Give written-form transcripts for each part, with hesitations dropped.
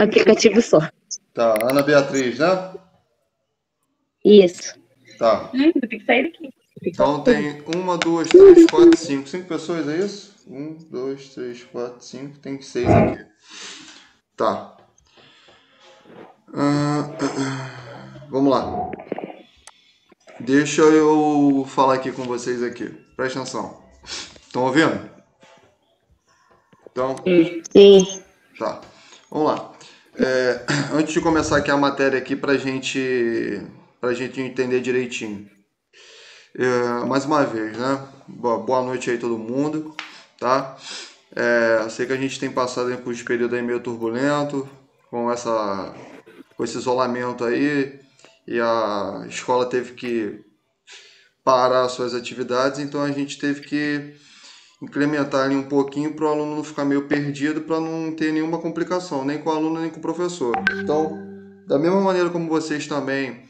aplicativo só. Tá, Ana Beatriz, né? Isso. Tá. Tem que sair daqui. Então tem 1, 2, 3, 4, 5. 5 pessoas, é isso? 1, 2, 3, 4, 5. Tem 6 aqui. Tá. Vamos lá. Deixa eu falar aqui com vocês aqui. Presta atenção. Estão ouvindo? Então, Sim. tá. Vamos lá. Antes de começar aqui a matéria aqui pra gente entender direitinho. Mais uma vez, né? Boa noite aí todo mundo, tá? Eu sei que a gente tem passado aí por esse período aí meio turbulento, com esse isolamento aí, e a escola teve que parar suas atividades, então a gente teve que incrementar ali um pouquinho para o aluno não ficar meio perdido, para não ter nenhuma complicação, nem com o aluno nem com o professor. Então, da mesma maneira como vocês também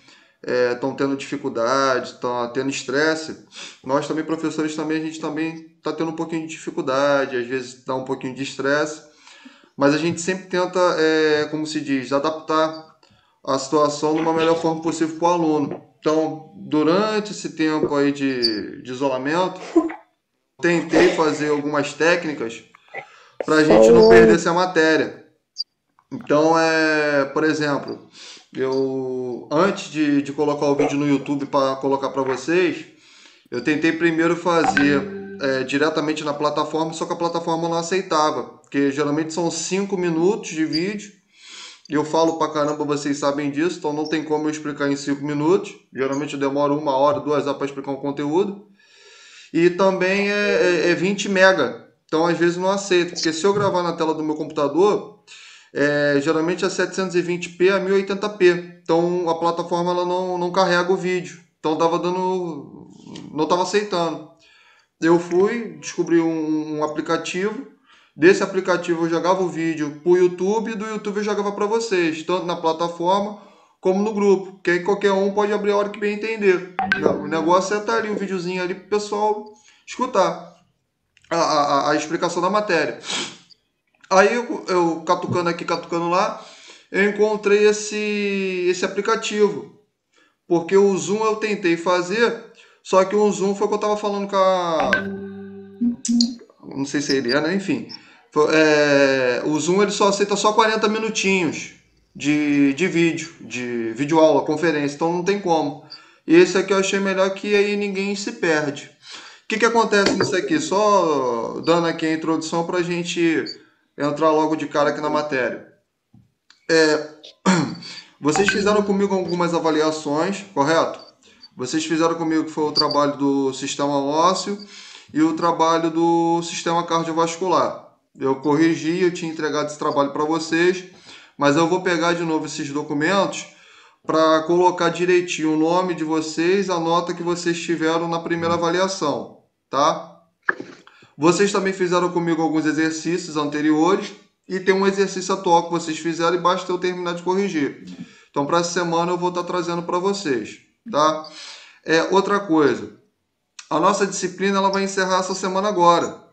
estão tendo dificuldade, estão tendo estresse, nós também, professores, também, a gente também está tendo um pouquinho de dificuldade, às vezes dá um pouquinho de estresse, mas a gente sempre tenta, como se diz, adaptar a situação de uma melhor forma possível para o aluno. Então, durante esse tempo aí de isolamento, tentei fazer algumas técnicas para a gente não perder essa matéria. Então, por exemplo, eu antes de colocar o vídeo no YouTube para colocar para vocês, eu tentei primeiro fazer diretamente na plataforma, só que a plataforma não aceitava, porque geralmente são 5 minutos de vídeo, e eu falo pra caramba, vocês sabem disso, então não tem como eu explicar em 5 minutos, geralmente eu demoro 1 hora, 2 horas para explicar um conteúdo, e também é 20 mega, então às vezes não aceito, porque se eu gravar na tela do meu computador, geralmente é 720p a 1080p, então a plataforma ela não carrega o vídeo, então não estava aceitando. Eu descobri um aplicativo, desse aplicativo eu jogava o vídeo para o YouTube, e do YouTube eu jogava para vocês, tanto na plataforma como no grupo, que aí qualquer um pode abrir a hora que bem entender. O negócio é estar ali um videozinho ali para o pessoal escutar a explicação da matéria. Aí eu catucando aqui, catucando lá, eu encontrei esse aplicativo. Porque o Zoom eu tentei fazer, só que o Zoom foi o que eu estava falando com a... Não sei se ele é, né? Enfim. O Zoom ele só aceita só 40 minutinhos de vídeo aula, conferência, então não tem como. E esse aqui eu achei melhor, que aí ninguém se perde. O que acontece nisso aqui? Só dando aqui a introdução para a gente entrar logo de cara aqui na matéria. Vocês fizeram comigo algumas avaliações, correto? Vocês fizeram comigo que foi o trabalho do sistema ósseo e o trabalho do sistema cardiovascular. Eu corrigi, eu tinha entregado esse trabalho para vocês, mas eu vou pegar de novo esses documentos para colocar direitinho o nome de vocês, a nota que vocês tiveram na primeira avaliação, tá? Vocês também fizeram comigo alguns exercícios anteriores e tem um exercício atual que vocês fizeram e basta eu terminar de corrigir. Então, para essa semana eu vou estar trazendo para vocês, tá? Outra coisa, a nossa disciplina ela vai encerrar essa semana agora,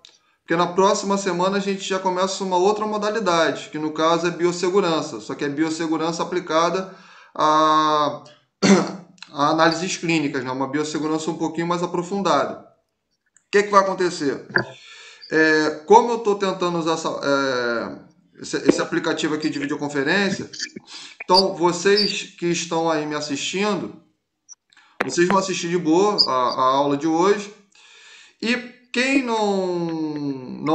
porque na próxima semana a gente já começa uma outra modalidade, que no caso é biossegurança, só que é biossegurança aplicada a análises clínicas, né? Uma biossegurança um pouquinho mais aprofundada. O que vai acontecer? Como eu estou tentando usar esse aplicativo aqui de videoconferência, então vocês que estão aí me assistindo, vocês vão assistir de boa a aula de hoje, e quem não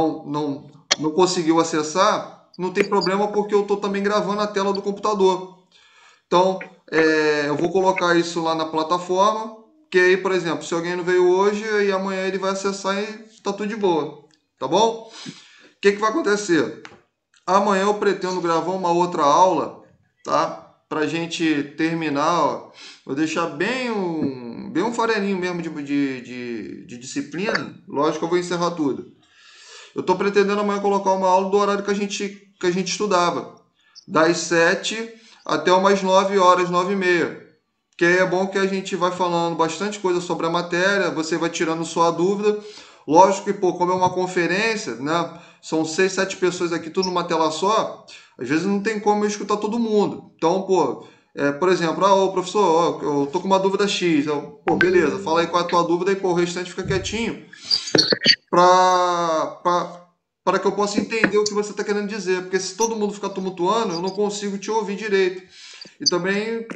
conseguiu acessar, não tem problema, porque eu estou também gravando a tela do computador. Então, eu vou colocar isso lá na plataforma, que aí, por exemplo, se alguém não veio hoje, e amanhã ele vai acessar e tá tudo de boa, tá bom? O que vai acontecer? Amanhã eu pretendo gravar uma outra aula, tá? Pra gente terminar, ó, vou deixar bem um farelinho mesmo de disciplina. Lógico que eu vou encerrar tudo. Eu tô pretendendo amanhã colocar uma aula do horário que a gente estudava, das 7 até umas 9 horas, 9h30. Que aí é bom que a gente vai falando bastante coisa sobre a matéria, você vai tirando sua dúvida. Lógico que, como é uma conferência, né? São 6, 7 pessoas aqui, tudo numa tela só. Às vezes não tem como eu escutar todo mundo. Então, pô, por exemplo, ô professor, ó, eu tô com uma dúvida X. Pô, beleza, fala aí qual é a tua dúvida e pô, o restante fica quietinho para que eu possa entender o que você está querendo dizer. Porque se todo mundo ficar tumultuando, eu não consigo te ouvir direito. E também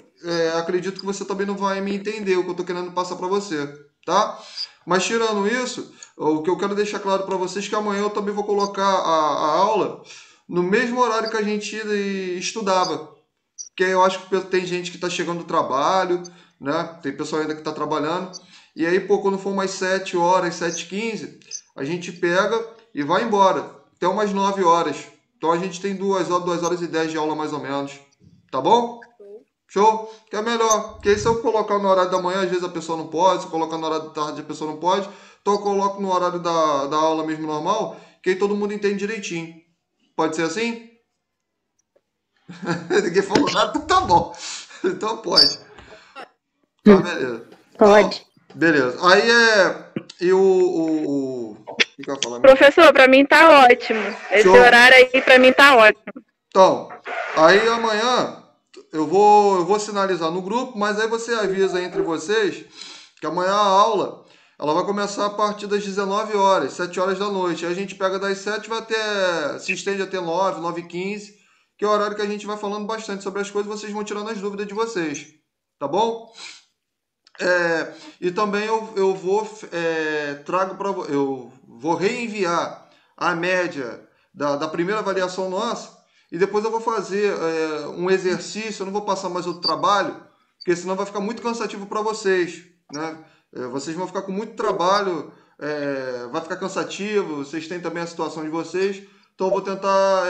acredito que você também não vai me entender o que eu estou querendo passar para você, tá? Mas tirando isso, o que eu quero deixar claro para vocês é que amanhã eu também vou colocar a aula no mesmo horário que a gente estudava. Porque eu acho que tem gente que está chegando do trabalho, né? Tem pessoal ainda que está trabalhando. E aí, pô, quando for umas 7 horas, 7h15, a gente pega e vai embora. Até umas 9 horas. Então a gente tem 2 horas e 10 de aula mais ou menos. Tá bom? Show? Que é melhor. Porque aí se eu colocar no horário da manhã, às vezes a pessoa não pode. Se eu colocar no horário da tarde, a pessoa não pode. Então eu coloco no horário da aula mesmo normal, que aí todo mundo entende direitinho. Pode ser assim? Ninguém falou nada, então tá bom. Então pode. Tá, beleza. Então, Pode. beleza. Aí E o que eu ia falar mesmo? Professor, pra mim tá ótimo. Esse Show. horário aí pra mim tá ótimo. Então, aí amanhã eu vou sinalizar no grupo, mas aí você avisa entre vocês que amanhã a aula ela vai começar a partir das 19 horas, 7 horas da noite. Aí a gente pega das 7 vai até, se estende até 9, 9h15, que é o horário que a gente vai falando bastante sobre as coisas, vocês vão tirando as dúvidas de vocês. Tá bom? E também eu vou trago para eu vou reenviar a média da primeira avaliação nossa e depois eu vou fazer um exercício. Eu não vou passar mais outro trabalho, porque senão vai ficar muito cansativo para vocês, né? Vocês vão ficar com muito trabalho, vai ficar cansativo. Vocês têm também a situação de vocês, então eu vou tentar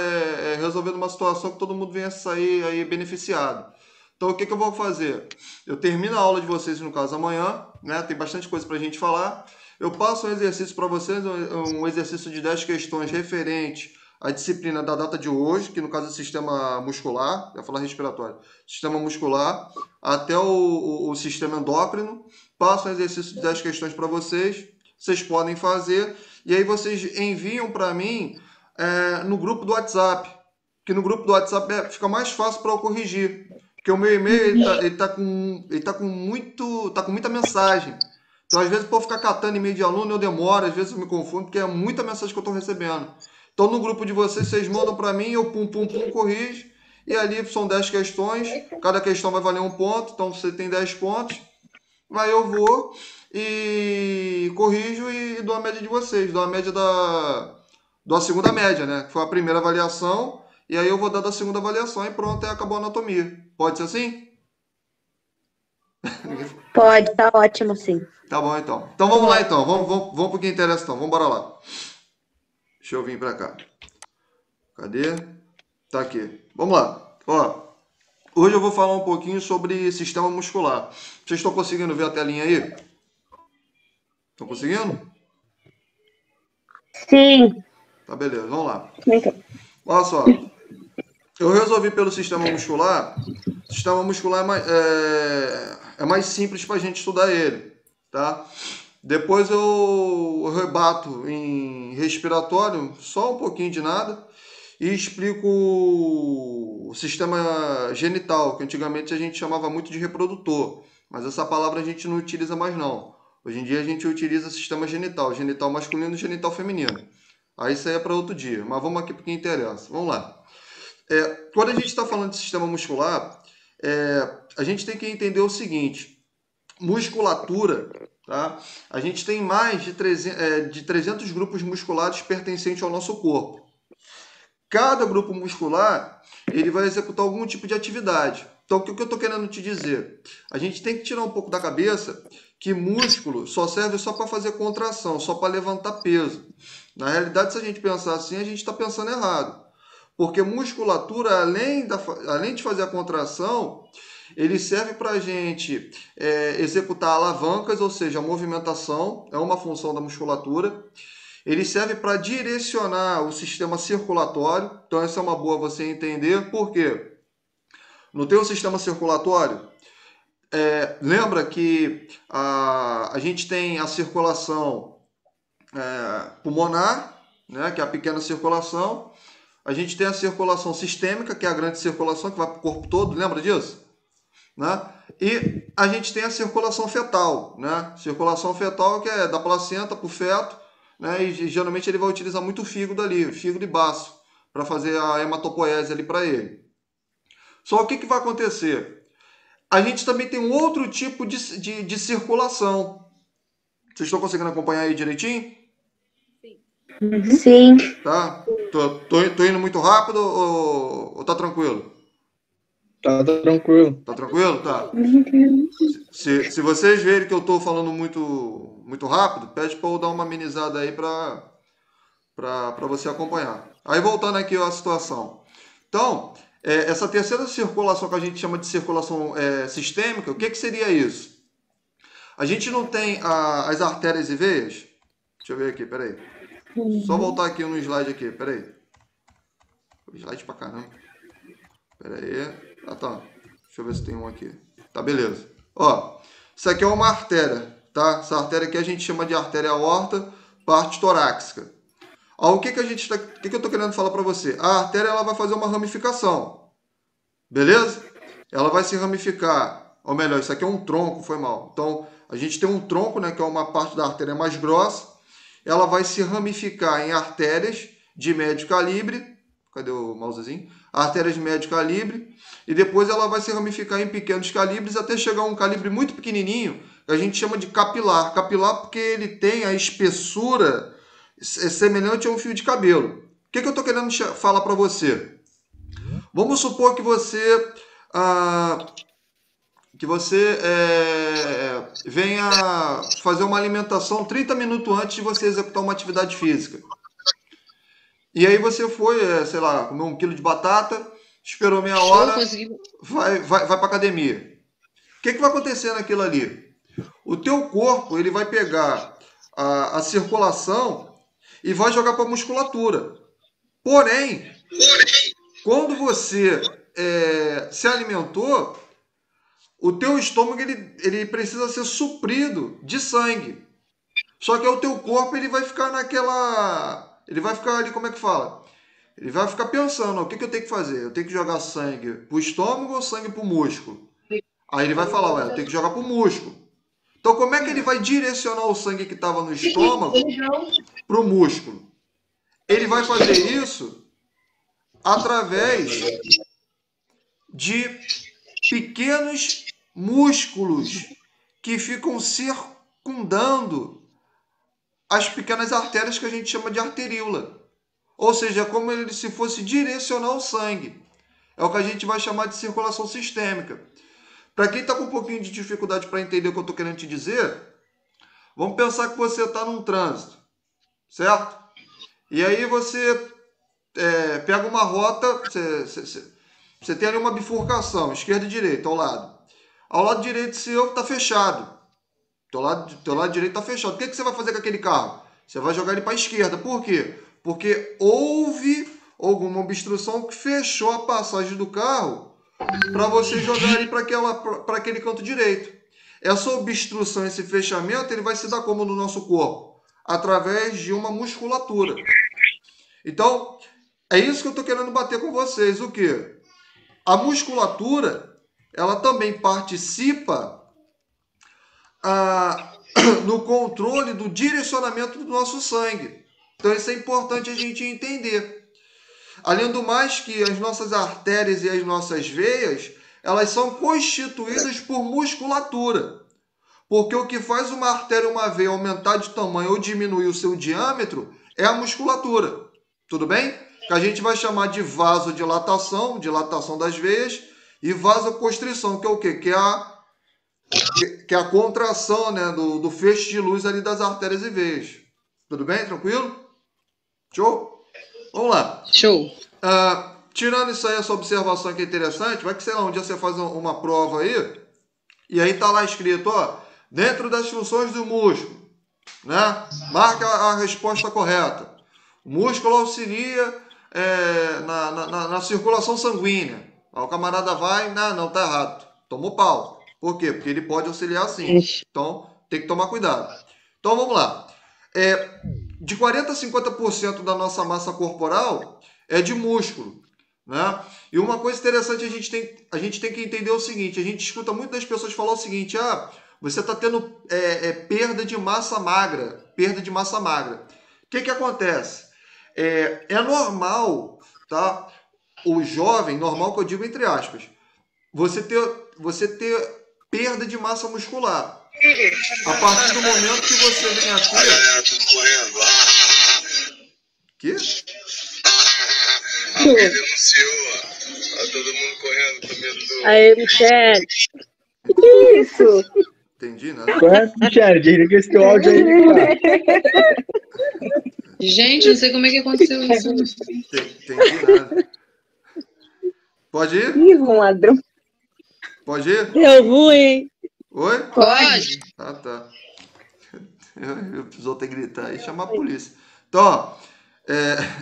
resolver uma situação que todo mundo venha sair aí beneficiado. Então, o que eu vou fazer? Eu termino a aula de vocês, no caso, amanhã, né? Tem bastante coisa para a gente falar. Eu passo um exercício para vocês, um exercício de 10 questões referente à disciplina da data de hoje, que no caso é sistema muscular, eu ia falar respiratório, sistema muscular, até o sistema endócrino. Passo um exercício de 10 questões para vocês podem fazer, e aí vocês enviam para mim no grupo do WhatsApp, que no grupo do WhatsApp fica mais fácil para eu corrigir. Porque o meu e-mail ele tá com muita mensagem. Então, às vezes, por ficar catando e-mail de aluno, eu demoro, às vezes eu me confundo, porque é muita mensagem que eu estou recebendo. Então, no grupo de vocês mandam para mim, eu corrijo, e ali são 10 questões, cada questão vai valer um ponto, então você tem 10 pontos, aí eu vou e corrijo e dou a média de vocês, dou a média dou a segunda média, né? Que foi a primeira avaliação, e aí eu vou dar da segunda avaliação e pronto, aí acabou a anatomia. Pode ser assim? Pode, tá ótimo, sim. Tá bom, então. Então vamos lá, então. Vamos pro que interessa, então. Vamos embora lá. Deixa eu vir pra cá. Cadê? Tá aqui. Vamos lá. Ó, hoje eu vou falar um pouquinho sobre sistema muscular. Vocês estão conseguindo ver a telinha aí? Estão conseguindo? Sim. Tá, beleza. Vamos lá. Então, Olha só. Eu resolvi pelo sistema muscular. O sistema muscular é mais simples para a gente estudar ele, tá? Depois eu rebato em respiratório, só um pouquinho de nada, e explico o sistema genital, que antigamente a gente chamava muito de reprodutor, mas essa palavra a gente não utiliza mais não. Hoje em dia a gente utiliza sistema genital, genital masculino e genital feminino. Aí isso aí é para outro dia, mas vamos aqui porque interessa. Vamos lá. Quando a gente está falando de sistema muscular, a gente tem que entender o seguinte: musculatura, tá? A gente tem mais de 300 grupos musculares pertencentes ao nosso corpo. Cada grupo muscular ele vai executar algum tipo de atividade. Então, o que eu estou querendo te dizer? A gente tem que tirar um pouco da cabeça que músculo só serve só para fazer contração, só para levantar peso. Na realidade, se a gente pensar assim, a gente está pensando errado. Porque musculatura, além de fazer a contração, ele serve para a gente executar alavancas, ou seja, a movimentação, é uma função da musculatura. Ele serve para direcionar o sistema circulatório, então essa é uma boa você entender. Por quê? No teu sistema circulatório, lembra que a gente tem a circulação pulmonar, né, que é a pequena circulação. a gente tem a circulação sistêmica, que é a grande circulação que vai para o corpo todo, lembra disso? Né? E a gente tem a circulação fetal, né? Circulação fetal que é da placenta para o feto, né? E geralmente ele vai utilizar muito o fígado ali, fígado e baço, para fazer a hematopoese ali para ele. Só o que vai acontecer? A gente também tem um outro tipo de circulação. Vocês estão conseguindo acompanhar aí direitinho? Sim. Tá? Tô indo muito rápido ou tá tranquilo? Tá tranquilo. Tá tranquilo? Tá. Se vocês verem que eu tô falando muito rápido, pede para eu dar uma amenizada aí para você acompanhar. Aí voltando aqui à situação. Então, essa terceira circulação que a gente chama de circulação sistêmica, o que seria isso? A gente não tem as artérias e veias? Deixa eu ver aqui, peraí. Só voltar aqui no slide aqui, peraí. Slide pra caramba. Peraí. Ah, tá. Deixa eu ver se tem um aqui. Tá, beleza. Ó, isso aqui é uma artéria, tá? Essa artéria aqui a gente chama de artéria aorta, parte torácica. Ó, o que eu tô querendo falar para você? A artéria ela vai fazer uma ramificação. Beleza? Ela vai se ramificar. Ou melhor, isso aqui é um tronco, foi mal. Então, a gente tem um tronco, né, que é uma parte da artéria mais grossa. Ela vai se ramificar em artérias de médio calibre. Cadê o mousezinho? Artérias de médio calibre. E depois ela vai se ramificar em pequenos calibres até chegar a um calibre muito pequenininho, que a gente chama de capilar. Capilar porque ele tem a espessura semelhante a um fio de cabelo. O que eu estou querendo falar para você? Vamos supor que você venha fazer uma alimentação 30 minutos antes de você executar uma atividade física. E aí você foi, sei lá, comer 1 quilo de batata, esperou meia hora, vai para a academia. O que vai acontecer naquilo ali? O teu corpo ele vai pegar a circulação e vai jogar para a musculatura. Porém, quando você se alimentou, o teu estômago ele precisa ser suprido de sangue. Só que o teu corpo ele vai ficar ele vai ficar ali, como é que fala? Ele vai ficar pensando, o que eu tenho que fazer? Eu tenho que jogar sangue pro estômago ou sangue pro músculo? Aí ele vai falar, eu tenho que jogar pro músculo. Então como é que ele vai direcionar o sangue que estava no estômago pro músculo? Ele vai fazer isso através de pequenos músculos que ficam circundando as pequenas artérias que a gente chama de arteríola. Ou seja, é como ele se fosse direcionar o sangue. É o que a gente vai chamar de circulação sistêmica. Para quem está com um pouquinho de dificuldade para entender o que eu estou querendo te dizer, vamos pensar que você está num trânsito, certo? E aí você pega uma rota, você tem ali uma bifurcação, esquerda e direita, ao lado. Ao lado direito seu está fechado. Teu lado direito está fechado. O que você vai fazer com aquele carro? Você vai jogar ele para a esquerda. Por quê? Porque houve alguma obstrução que fechou a passagem do carro para você jogar ele para aquele canto direito. Essa obstrução, esse fechamento, ele vai se dar como no nosso corpo? Através de uma musculatura. Então, é isso que eu estou querendo bater com vocês. O quê? A musculatura, ela também participa no controle do direcionamento do nosso sangue. Então isso é importante a gente entender. Além do mais que as nossas artérias e as nossas veias, elas são constituídas por musculatura. Porque o que faz uma artéria ou uma veia aumentar de tamanho ou diminuir o seu diâmetro é a musculatura. Tudo bem? Que a gente vai chamar de vasodilatação, dilatação das veias, e vasoconstrição, que é o quê? Que é a contração, né, do feixe de luz ali das artérias e veias. Tudo bem? Tranquilo? Show? Vamos lá. Show. Tirando isso aí, essa observação que é interessante, vai que, sei lá, um dia você faz uma prova aí, e aí tá lá escrito, ó, dentro das funções do músculo, né? Marca a resposta correta. O músculo auxilia na circulação sanguínea. Aí o camarada vai, não, tá errado. Tomou pau. Por quê? Porque ele pode auxiliar sim. Então, tem que tomar cuidado. Então, vamos lá. De 40% a 50% da nossa massa corporal, é de músculo, né? E uma coisa interessante a gente tem que entender o seguinte, a gente escuta muitas pessoas falar o seguinte, você está tendo perda de massa magra, perda de massa magra. O que acontece? É normal, tá? O jovem, normal que eu digo entre aspas, você ter perda de massa muscular. A partir do momento que você vem a ter... Tudo correndo. Que? Alguém denunciou. Tá todo mundo correndo com medo do... Aí, Michele. Isso. Entendi, nada. Correto, Michele? Desliga esse teu áudio aí, cara. Gente, não sei como é que aconteceu isso. Entendi nada. Pode ir? Ih, um ladrão. Pode ir? Deu ruim, hein? Oi? Pode. Ah, tá. Eu precisou ter gritar e chamar a polícia. Então, ó,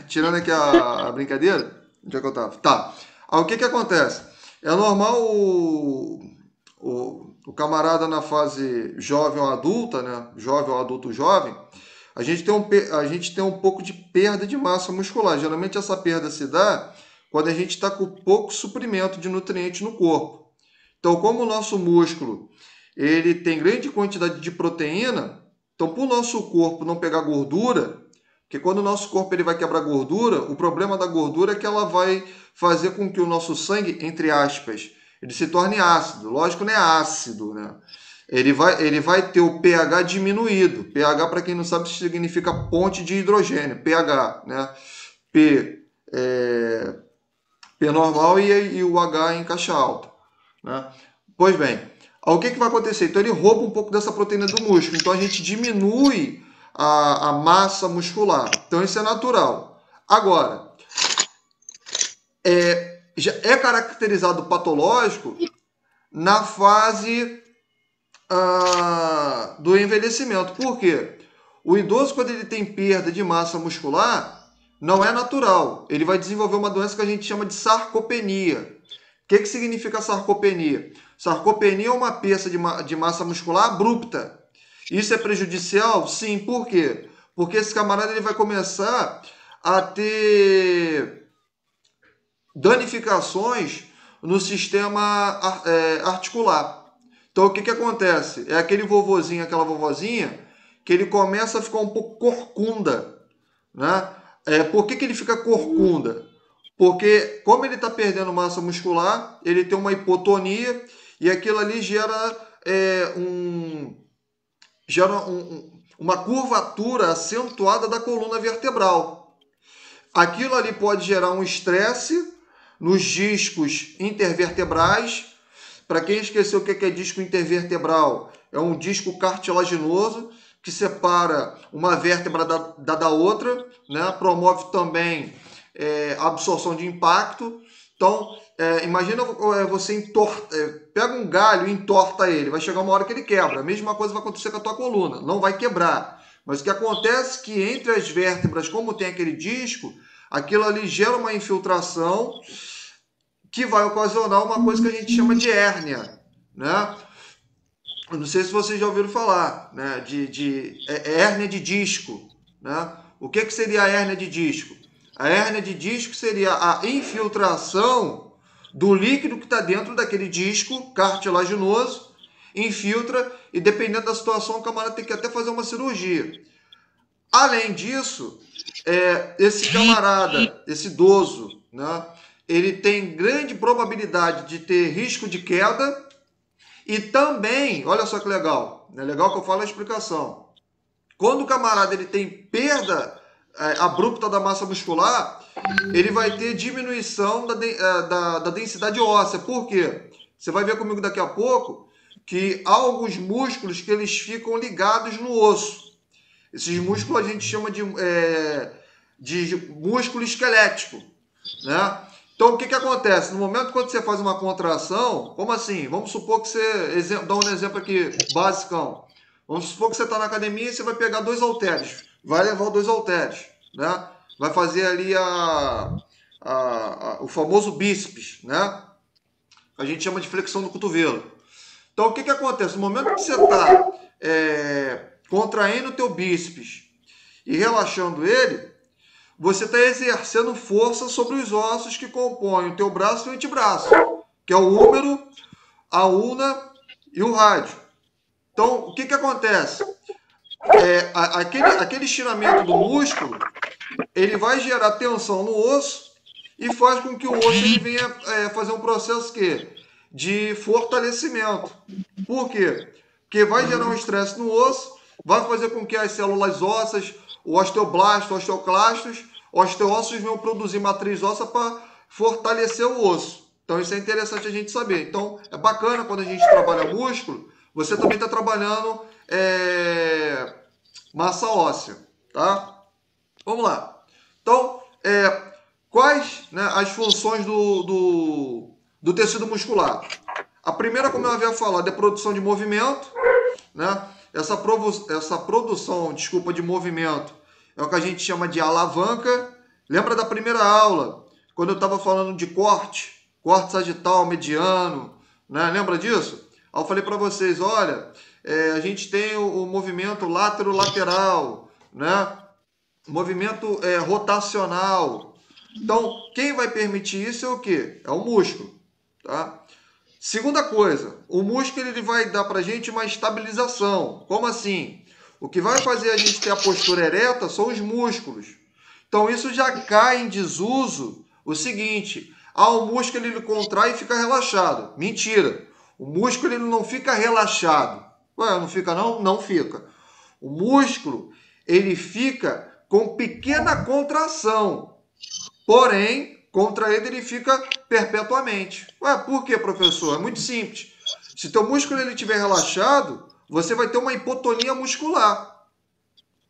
tirando aqui a brincadeira, onde é que eu tava? Tá. Aí, o que acontece? É normal o camarada na fase jovem ou adulta, né? Jovem ou adulto jovem, a gente tem um pouco de perda de massa muscular. Geralmente essa perda se dá quando a gente está com pouco suprimento de nutrientes no corpo. Então, como o nosso músculo ele tem grande quantidade de proteína, então para o nosso corpo não pegar gordura, porque quando o nosso corpo ele vai quebrar gordura, o problema da gordura é que ela vai fazer com que o nosso sangue, entre aspas, ele se torne ácido. Lógico, não é ácido, né? Ele vai ter o pH diminuído. pH, para quem não sabe, significa ponte de hidrogênio, pH, né? P normal e o H em caixa alta, né? Pois bem, o que vai acontecer? Então ele rouba um pouco dessa proteína do músculo, então a gente diminui a massa muscular. Então isso é natural. Agora, já é caracterizado patológico na fase do envelhecimento. Por quê? O idoso, quando ele tem perda de massa muscular, não é natural. Ele vai desenvolver uma doença que a gente chama de sarcopenia. O que significa sarcopenia? Sarcopenia é uma perda de massa muscular abrupta. Isso é prejudicial? Sim. Por quê? Porque esse camarada ele vai começar a ter danificações no sistema articular. Então, o que acontece? É aquele vovozinho, aquela vovozinha, que ele começa a ficar um pouco corcunda, né? Por que ele fica corcunda? Porque, como ele está perdendo massa muscular, ele tem uma hipotonia e aquilo ali gera uma curvatura acentuada da coluna vertebral. Aquilo ali pode gerar um estresse nos discos intervertebrais. Para quem esqueceu o que é disco intervertebral, é um disco cartilaginoso que separa uma vértebra da outra, né? Promove também a absorção de impacto. Então, imagina você pega um galho e entorta ele, vai chegar uma hora que ele quebra. A mesma coisa vai acontecer com a tua coluna, não vai quebrar. Mas o que acontece é que entre as vértebras, como tem aquele disco, aquilo ali gera uma infiltração que vai ocasionar uma coisa que a gente chama de hérnia, né? Eu não sei se vocês já ouviram falar, né? de hérnia de disco, né? O que seria a hérnia de disco? A hérnia de disco seria a infiltração do líquido que está dentro daquele disco cartilaginoso, infiltra e, dependendo da situação, o camarada tem que até fazer uma cirurgia. Além disso, esse camarada, esse idoso, né, ele tem grande probabilidade de ter risco de queda e também, olha só que legal, é legal que eu falo a explicação. Quando o camarada ele tem perda abrupta da massa muscular, ele vai ter diminuição da densidade óssea. Por quê? Você vai ver comigo daqui a pouco que há alguns músculos que eles ficam ligados no osso. Esses músculos a gente chama de músculo esquelético, né? Então, o que acontece? No momento que você faz uma contração, como assim? Vamos supor que você... Dá um exemplo aqui, basicão. Vamos supor que você está na academia e você vai pegar 2 halteres. Vai levar 2 halteres, né? Vai fazer ali o famoso bíceps, né? A gente chama de flexão do cotovelo. Então, o que acontece? No momento que você está contraindo o teu bíceps e relaxando ele, você está exercendo força sobre os ossos que compõem o teu braço e o antebraço, que é o húmero, a ulna e o rádio. Então, o que acontece? Aquele estiramento do músculo, ele vai gerar tensão no osso e faz com que o osso ele venha fazer um processo de fortalecimento. Por quê? Porque vai gerar um estresse no osso, vai fazer com que as células ósseas, o osteoblasto, osteoclastos, osteócitos venham produzir matriz óssea para fortalecer o osso. Então isso é interessante a gente saber. Então é bacana quando a gente trabalha músculo, você também está trabalhando massa óssea, tá? Vamos lá. Então, quais, né, as funções do tecido muscular? A primeira, como eu havia falado, é a produção de movimento, né? Essa produção, de movimento é o que a gente chama de alavanca. Lembra da primeira aula, quando eu estava falando de corte sagital, mediano, né? Lembra disso? Aí eu falei para vocês, olha, a gente tem o movimento látero-lateral, né? Movimento rotacional. Então, quem vai permitir isso é o quê? É o músculo, tá? Segunda coisa, o músculo ele vai dar para a gente uma estabilização. Como assim? O que vai fazer a gente ter a postura ereta são os músculos. Então, isso já cai em desuso o seguinte, o músculo ele contrai e fica relaxado. Mentira, o músculo ele não fica relaxado. Ué, não fica não? Não fica. O músculo ele fica com pequena contração, porém, contraído ele fica perpetuamente. Ué, por quê, professor? É muito simples. Se teu músculo ele estiver relaxado, você vai ter uma hipotonia muscular.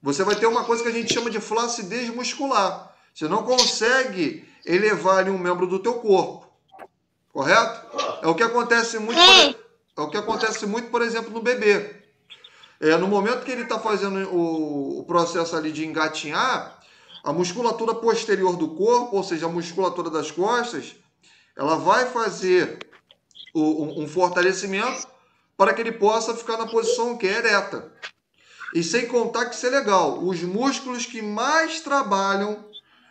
Você vai ter uma coisa que a gente chama de flacidez muscular. Você não consegue elevar ali um membro do teu corpo. Correto? É o que acontece muito, por exemplo, no bebê. No momento que ele está fazendo o processo ali de engatinhar, a musculatura posterior do corpo, ou seja, a musculatura das costas, ela vai fazer um fortalecimento para que ele possa ficar na posição que é ereta. E sem contar que isso é legal, os músculos que mais trabalham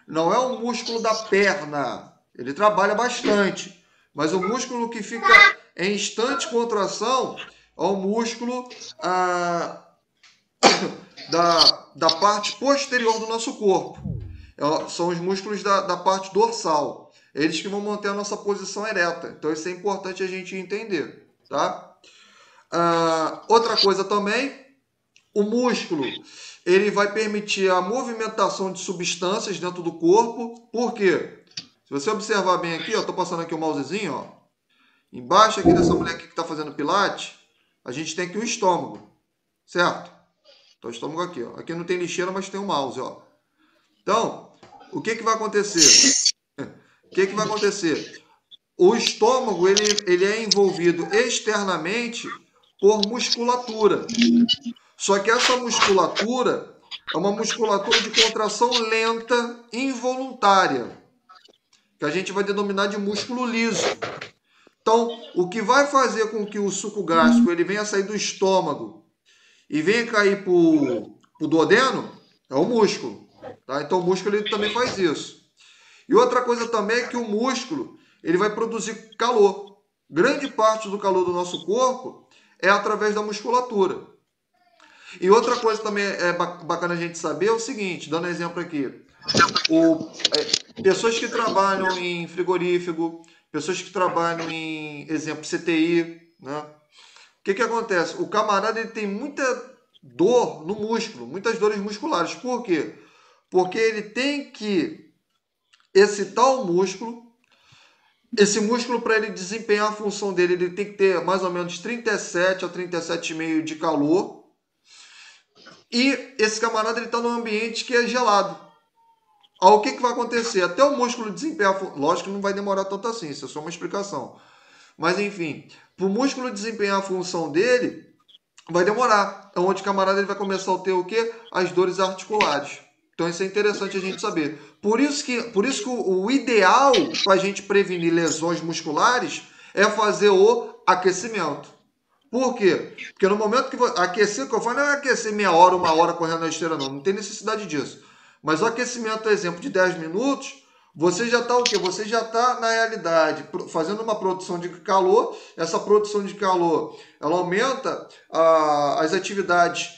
não é o músculo da perna, ele trabalha bastante, mas o músculo que fica em instante contração é o músculo da parte posterior do nosso corpo. São os músculos da parte dorsal. Eles que vão manter a nossa posição ereta. Então isso é importante a gente entender, tá? Outra coisa também, o músculo ele vai permitir a movimentação de substâncias dentro do corpo. Por quê? Se você observar bem aqui, estou passando aqui o mousezinho, ó. Embaixo aqui dessa mulher aqui que está fazendo pilates, a gente tem aqui o estômago, certo? Então o estômago aqui, ó. Aqui não tem lixeira, mas tem o mouse, ó. Então, o que vai acontecer? O estômago ele é envolvido externamente por musculatura. Só que essa musculatura é uma musculatura de contração lenta, involuntária, que a gente vai denominar de músculo liso. Então, o que vai fazer com que o suco gástrico ele venha sair do estômago e venha cair para o duodeno é o músculo. Tá? Então, o músculo ele também faz isso. E outra coisa também é que o músculo ele vai produzir calor. Grande parte do calor do nosso corpo é através da musculatura. E outra coisa também é bacana a gente saber é o seguinte, dando exemplo aqui. Pessoas que trabalham em frigorífico, pessoas que trabalham em, exemplo, CTI, né? O que acontece? O camarada ele tem muita dor no músculo, muitas dores musculares. Por quê? Porque ele tem que excitar o músculo. Esse músculo, para ele desempenhar a função dele, ele tem que ter mais ou menos 37 a 37,5 de calor. E esse camarada está num ambiente que é gelado. O que vai acontecer? Até o músculo desempenhar... Lógico que não vai demorar tanto assim, isso é só uma explicação. Mas enfim, para o músculo desempenhar a função dele, vai demorar. É onde o camarada ele vai começar a ter o quê? As dores articulares. Então isso é interessante a gente saber. Por isso que o ideal para a gente prevenir lesões musculares é fazer o aquecimento. Por quê? Porque no momento que aquecer, que eu falo, não é aquecer meia hora, 1 hora correndo na esteira, não tem necessidade disso. Mas o aquecimento, exemplo, de 10 minutos, você já está o quê? Você já está, na realidade, fazendo uma produção de calor. Essa produção de calor, ela aumenta as atividades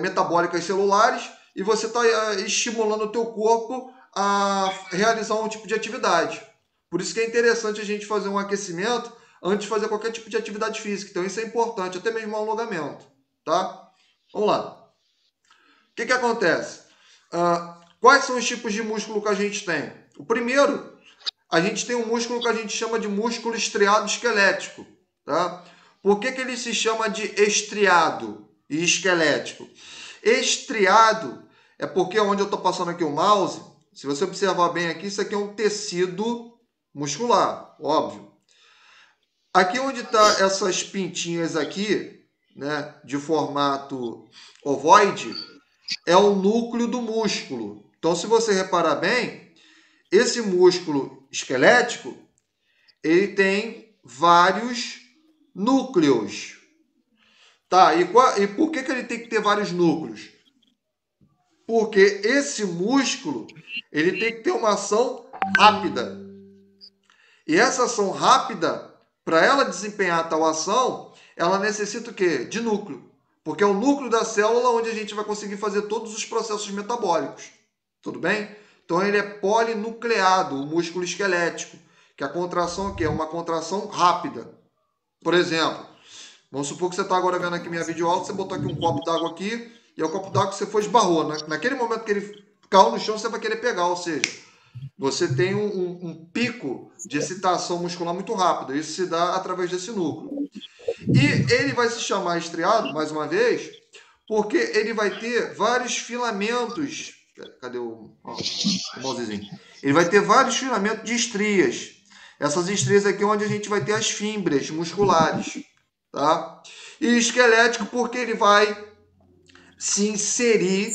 metabólicas celulares e você está estimulando o teu corpo a realizar um tipo de atividade. Por isso que é interessante a gente fazer um aquecimento antes de fazer qualquer tipo de atividade física. Então isso é importante, até mesmo um alongamento, tá? Vamos lá. O que acontece? Quais são os tipos de músculo que a gente tem? O primeiro, a gente tem um músculo que a gente chama de músculo estriado esquelético, tá? Por que ele se chama de estriado e esquelético? Estriado é porque onde eu estou passando aqui o mouse, se você observar bem aqui, isso aqui é um tecido muscular, óbvio. Aqui onde está essas pintinhas aqui, né, de formato ovoide, é o núcleo do músculo. Então, se você reparar bem, esse músculo esquelético, ele tem vários núcleos. Tá, e por que ele tem que ter vários núcleos? Porque esse músculo, ele tem que ter uma ação rápida. E essa ação rápida, para ela desempenhar tal ação, ela necessita o quê? De núcleo. Porque é o núcleo da célula onde a gente vai conseguir fazer todos os processos metabólicos. Tudo bem? Então ele é polinucleado, o músculo esquelético. Que a contração aqui é uma contração rápida. Por exemplo, vamos supor que você está agora vendo aqui minha videoaula, você botou aqui um copo d'água aqui, e é o copo d'água que você foi esbarrou. Naquele momento que ele caiu no chão, você vai querer pegar, ou seja, você tem um pico de excitação muscular muito rápido. Isso se dá através desse núcleo. E ele vai se chamar estriado, mais uma vez, porque ele vai ter vários filamentos. Cadê o mousezinho? Ele vai ter vários filamentos de estrias. Essas estrias aqui é onde a gente vai ter as fibras musculares. Tá? E esquelético porque ele vai se inserir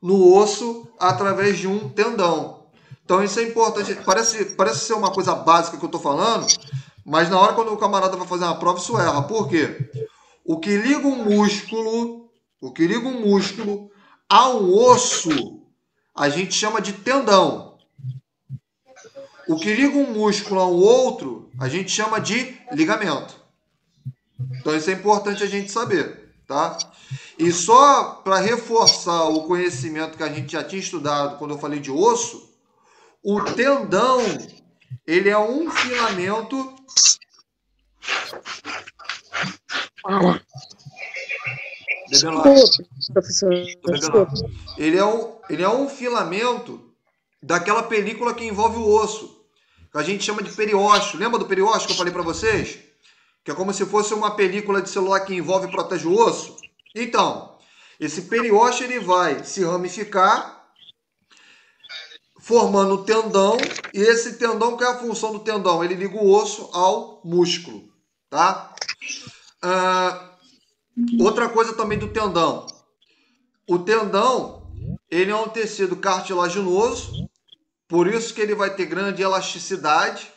no osso através de um tendão. Então isso é importante. Parece ser uma coisa básica que eu estou falando, mas na hora quando o camarada vai fazer uma prova, isso erra. Por quê? O que liga um músculo a um osso, a gente chama de tendão. O que liga um músculo a um outro, a gente chama de ligamento. Então isso é importante a gente saber, tá? E só para reforçar o conhecimento que a gente já tinha estudado quando eu falei de osso, o tendão, ele é um filamento... Professor, Ele é um filamento daquela película que envolve o osso, que a gente chama de periósteo. Lembra do periósteo que eu falei para vocês? Que é como se fosse uma película de celular que envolve e protege o osso. Então, esse periósteo ele vai se ramificar, formando o tendão, e esse tendão, qual é a função do tendão? Ele liga o osso ao músculo, tá? Outra coisa também do tendão. O tendão, ele é um tecido cartilaginoso, por isso que ele vai ter grande elasticidade,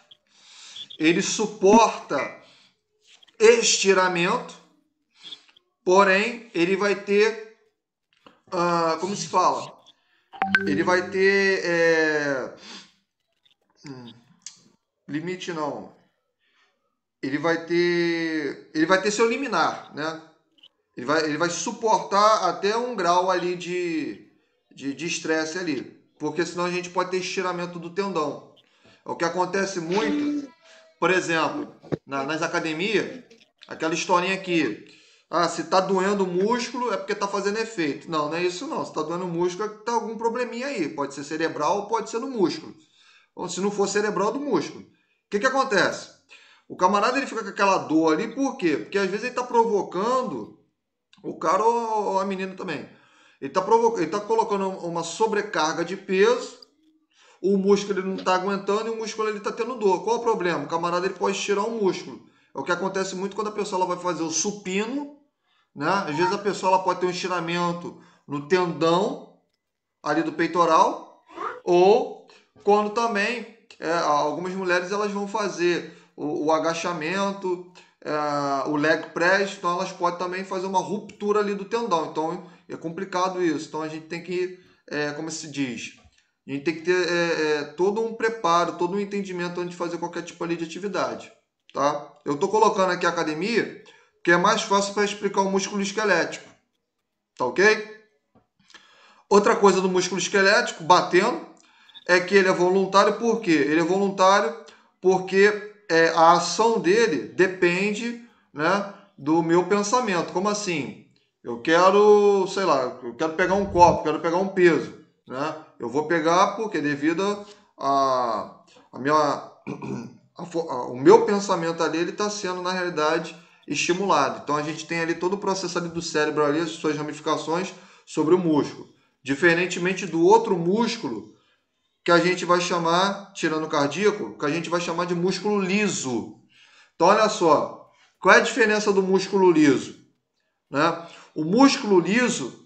ele suporta estiramento, porém, ele vai ter, como se fala? Ele vai ter, limite não, ele vai ter seu limiar, né? Ele vai suportar até um grau ali de estresse ali, porque senão a gente pode ter estiramento do tendão. É o que acontece muito, por exemplo, nas academias, aquela historinha aqui, se tá doendo o músculo é porque tá fazendo efeito. Não, não é isso não. Se tá doendo o músculo é que tá algum probleminha aí. Pode ser cerebral ou pode ser no músculo. Ou se não for cerebral, do músculo. O que acontece? O camarada ele fica com aquela dor ali, por quê? Porque às vezes ele tá provocando, o cara ou a menina também, ele tá colocando uma sobrecarga de peso, o músculo ele não tá aguentando e o músculo ele tá tendo dor. Qual o problema? O camarada ele pode estirar o músculo. É o que acontece muito quando a pessoa ela vai fazer o supino, né? Às vezes a pessoa ela pode ter um estiramento no tendão ali do peitoral, ou quando também algumas mulheres elas vão fazer o agachamento, o leg press, então elas podem também fazer uma ruptura ali do tendão. Então é complicado isso. Então a gente tem que como se diz, a gente tem que ter todo um preparo, todo um entendimento antes de fazer qualquer tipo ali de atividade, tá? Eu estou colocando aqui a academia, porque é mais fácil para explicar o músculo esquelético, tá ok? Outra coisa do músculo esquelético, batendo, é que ele é voluntário. Por quê? Ele é voluntário porque a ação dele depende, né, do meu pensamento. Como assim? Eu quero, sei lá, eu quero pegar um copo, quero pegar um peso, né? Eu vou pegar porque devido o meu pensamento ali, ele está sendo, na realidade, estimulado. Então, a gente tem ali todo o processo ali do cérebro ali, as suas ramificações sobre o músculo. Diferentemente do outro músculo, que a gente vai chamar, tirando o cardíaco, que a gente vai chamar de músculo liso. Então, olha só, qual é a diferença do músculo liso? Né? O músculo liso,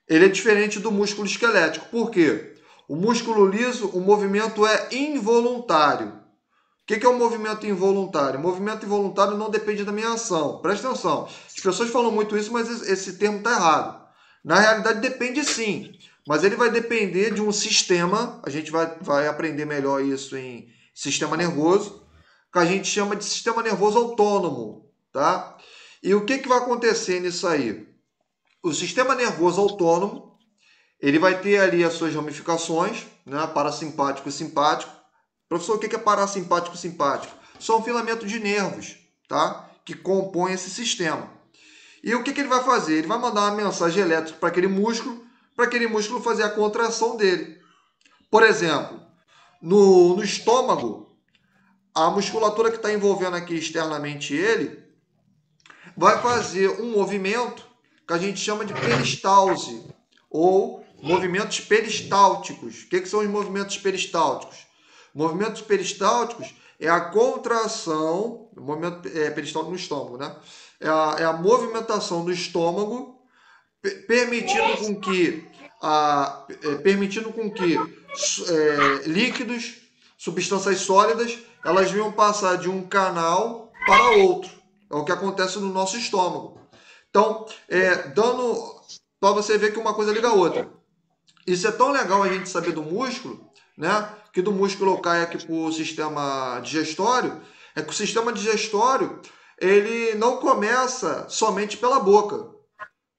ele é diferente do músculo esquelético. Por quê? O músculo liso, o movimento é involuntário. O que é um movimento involuntário? O movimento involuntário não depende da minha ação. Presta atenção. As pessoas falam muito isso, mas esse termo está errado. Na realidade, depende sim. Mas ele vai depender de um sistema. A gente vai aprender melhor isso em sistema nervoso, que a gente chama de sistema nervoso autônomo. Tá? E o que vai acontecer nisso aí? O sistema nervoso autônomo, ele vai ter ali as suas ramificações, né? Parasimpático e simpático. Professor, o que é parasimpático e simpático? São filamentos de nervos, tá? Que compõem esse sistema. E o que ele vai fazer? Ele vai mandar uma mensagem elétrica para aquele músculo fazer a contração dele. Por exemplo, no estômago, a musculatura que está envolvendo aqui externamente ele vai fazer um movimento que a gente chama de peristalse, ou movimentos peristálticos. O que são os movimentos peristálticos? Movimentos peristálticos é a contração, movimento peristáltico no estômago, né? É a movimentação do estômago, permitindo com que líquidos, substâncias sólidas, elas venham passar de um canal para outro. É o que acontece no nosso estômago. Então, dando para você ver que uma coisa liga a outra. Isso é tão legal a gente saber do músculo, né? Que do músculo cai aqui para o sistema digestório, é que o sistema digestório, ele não começa somente pela boca.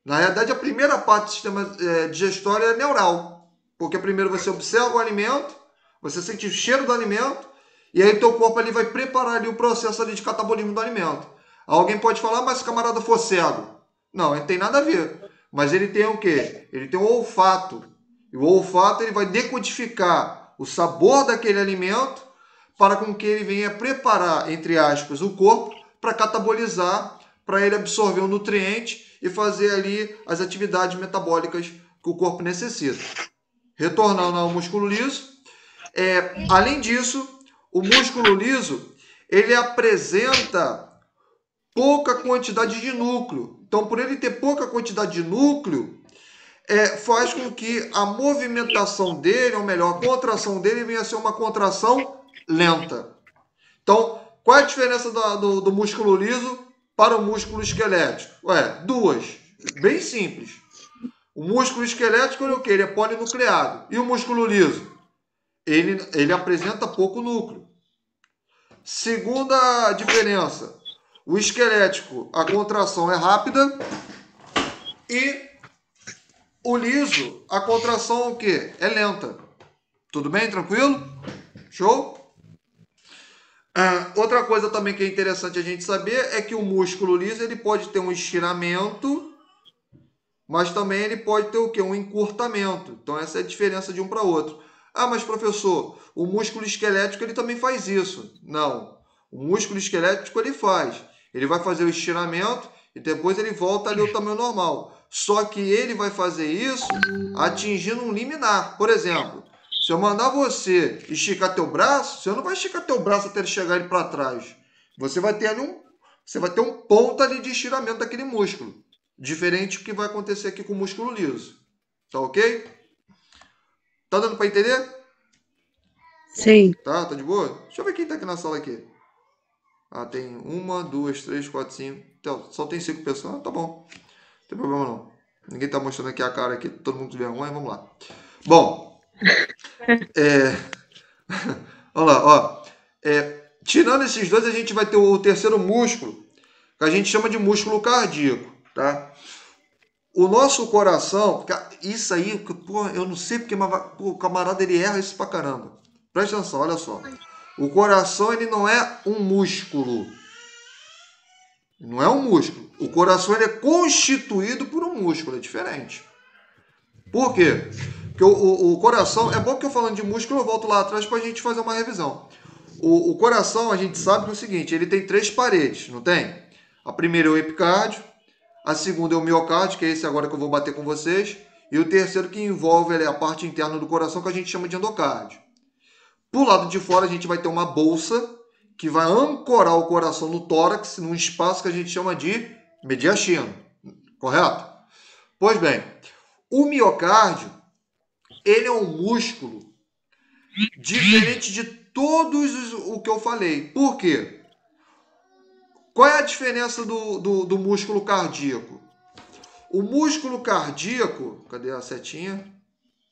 Na realidade, a primeira parte do sistema digestório é neural, porque primeiro você observa o alimento, você sente o cheiro do alimento, e aí teu corpo ali vai preparar ali o processo ali de catabolismo do alimento. Alguém pode falar, mas se o camarada for cego. Não, ele tem nada a ver. Mas ele tem o quê? Ele tem o olfato. E o olfato ele vai decodificar o sabor daquele alimento para com que ele venha preparar, entre aspas, o corpo para catabolizar, para ele absorver o nutriente e fazer ali as atividades metabólicas que o corpo necessita. Retornando ao músculo liso, além disso, o músculo liso ele apresenta pouca quantidade de núcleo. Então, por ele ter pouca quantidade de núcleo, faz com que a movimentação dele, ou melhor, a contração dele, venha a ser uma contração lenta. Então, qual é a diferença do músculo liso para o músculo esquelético? Duas. Bem simples. O músculo esquelético ele é o quê? Ele é polinucleado. E o músculo liso? Ele apresenta pouco núcleo. Segunda diferença. O esquelético, a contração é rápida e o liso, a contração é o quê? É lenta. Tudo bem? Tranquilo? Show? Outra coisa também que é interessante a gente saber é que o músculo liso ele pode ter um estiramento, mas também ele pode ter o quê? Um encurtamento. Então essa é a diferença de um para outro. Mas professor, o músculo esquelético ele também faz isso. Não. O músculo esquelético ele faz. Ele vai fazer o estiramento e depois ele volta ali ao tamanho normal. Só que ele vai fazer isso atingindo um liminar. Por exemplo, se eu mandar você esticar teu braço, você não vai esticar teu braço até ele chegar ele para trás. Você vai ter ali um ponto ali de estiramento daquele músculo. Diferente do que vai acontecer aqui com o músculo liso. Tá ok? Tá dando para entender? Sim. Tá de boa? Deixa eu ver quem tá aqui na sala aqui. Tem 1, 2, 3, 4, 5. Então, só tem 5 pessoas. Tá bom. Não tem problema não. Ninguém tá mostrando aqui a cara aqui. Todo mundo com vergonha. Vamos lá. Bom, vamos lá, ó. Tirando esses dois, a gente vai ter o terceiro músculo, que a gente chama de músculo cardíaco, tá? O nosso coração, isso aí, pô, eu não sei porque, mas pô, o camarada ele erra isso pra caramba. Presta atenção, olha só. O coração ele não é um músculo. Não é um músculo. O coração ele é constituído por um músculo, é diferente. Por quê? Porque o coração, é bom que eu falando de músculo, eu volto lá atrás para a gente fazer uma revisão. O coração, a gente sabe que é o seguinte, ele tem 3 paredes, não tem? A primeira é o epicárdio, a segunda é o miocárdio, que é esse agora que eu vou bater com vocês, e o terceiro que envolve a parte interna do coração, que a gente chama de endocárdio. Pro lado de fora, a gente vai ter uma bolsa, que vai ancorar o coração no tórax, num espaço que a gente chama de mediastino, correto? Pois bem, o miocárdio, ele é um músculo diferente de todos o que eu falei. Por quê? Qual é a diferença do músculo cardíaco? O músculo cardíaco, cadê a setinha?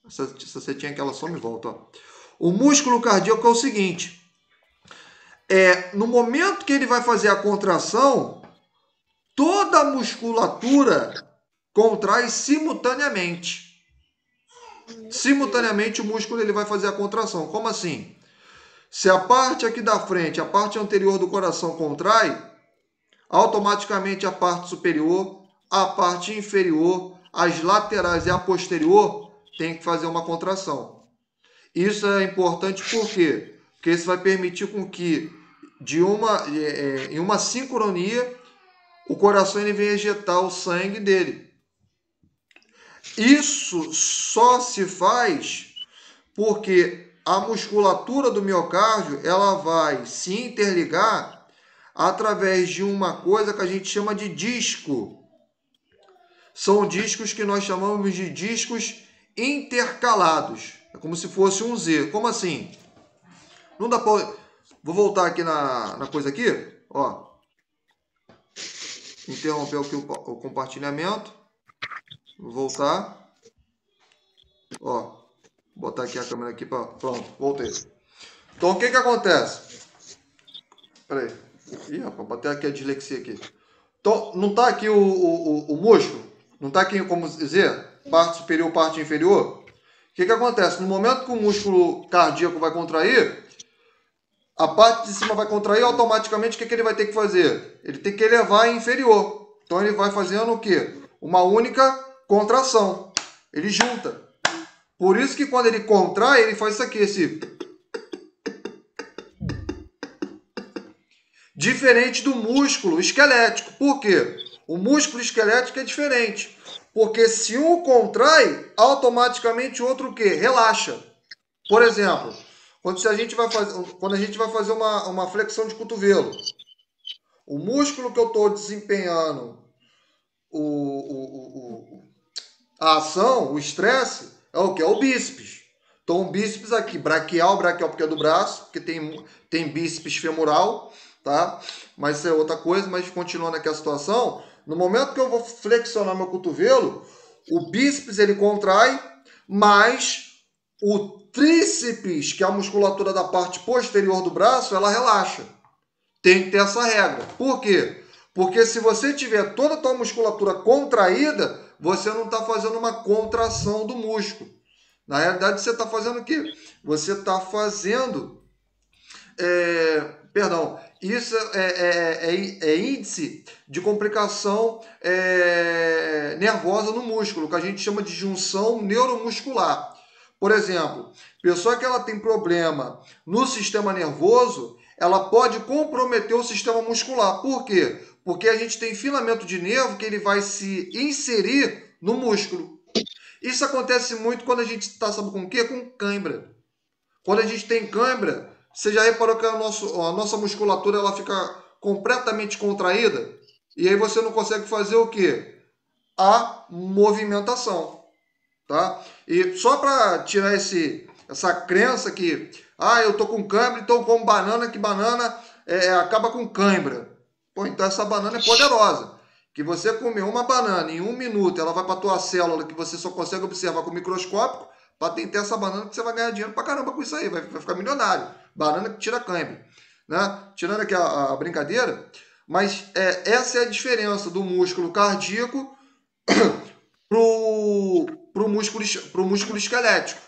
Essa setinha que ela só me volta, ó. O músculo cardíaco é o seguinte, no momento que ele vai fazer a contração, toda a musculatura contrai simultaneamente. Simultaneamente o músculo ele vai fazer a contração. Como assim? Se a parte aqui da frente, a parte anterior do coração contrai, automaticamente a parte superior, a parte inferior, as laterais e a posterior tem que fazer uma contração. Isso é importante por quê? Porque isso vai permitir com que em uma sincronia o coração ele venha ejetar o sangue dele. Isso só se faz porque a musculatura do miocárdio ela vai se interligar através de uma coisa que a gente chama de disco. São discos que nós chamamos de discos intercalados. É como se fosse um Z. Como assim? Não dá pra... Vou voltar aqui na coisa aqui. Ó. Interromper aqui o compartilhamento. Vou voltar. Ó. Vou botar aqui a câmera aqui para... Pronto, voltei. Então, o que acontece? Peraí. Ih, rapaz, bater aqui a dislexia aqui. Então, não está aqui o músculo? Não está aqui, como dizer, parte superior, parte inferior? O que acontece? No momento que o músculo cardíaco vai contrair, a parte de cima vai contrair, automaticamente o que ele vai ter que fazer? Ele tem que elevar a inferior. Então ele vai fazendo o quê? Uma única contração. Ele junta. Por isso que quando ele contrai, ele faz isso aqui, esse... Diferente do músculo esquelético. Por quê? O músculo esquelético é diferente. Porque se um contrai, automaticamente o outro o quê? Relaxa. Por exemplo, quando a gente vai fazer uma flexão de cotovelo, o músculo que eu estou desempenhando a ação, o estresse, é o que? É o bíceps. Então o bíceps aqui, braquial porque é do braço, porque tem bíceps femoral, tá? Mas isso é outra coisa, mas continuando aqui a situação, no momento que eu vou flexionar meu cotovelo, o bíceps ele contrai, mas o tríceps, que é a musculatura da parte posterior do braço, ela relaxa. Tem que ter essa regra. Por quê? Porque se você tiver toda a tua musculatura contraída, você não está fazendo uma contração do músculo. Na realidade, você está fazendo o quê? Você está fazendo... Isso é índice de complicação nervosa no músculo, que a gente chama de junção neuromuscular. Por exemplo, pessoa que ela tem problema no sistema nervoso, ela pode comprometer o sistema muscular. Por quê? Porque a gente tem filamento de nervo que ele vai se inserir no músculo. Isso acontece muito quando a gente está, sabe com o quê? Com cãibra. Quando a gente tem cãibra, você já reparou que a nossa musculatura ela fica completamente contraída? E aí você não consegue fazer o quê? A movimentação. Tá? E só para tirar essa crença que eu tô com cãibra, então eu como banana, que banana acaba com cãibra. Pô, então essa banana é poderosa. Que você comer uma banana em 1 minuto, ela vai para a tua célula que você só consegue observar com o microscópio, patentear essa banana que você vai ganhar dinheiro pra caramba com isso aí, vai ficar milionário. Banana que tira câimbra, né? Tirando aqui a brincadeira, mas essa é a diferença do músculo cardíaco pro músculo esquelético,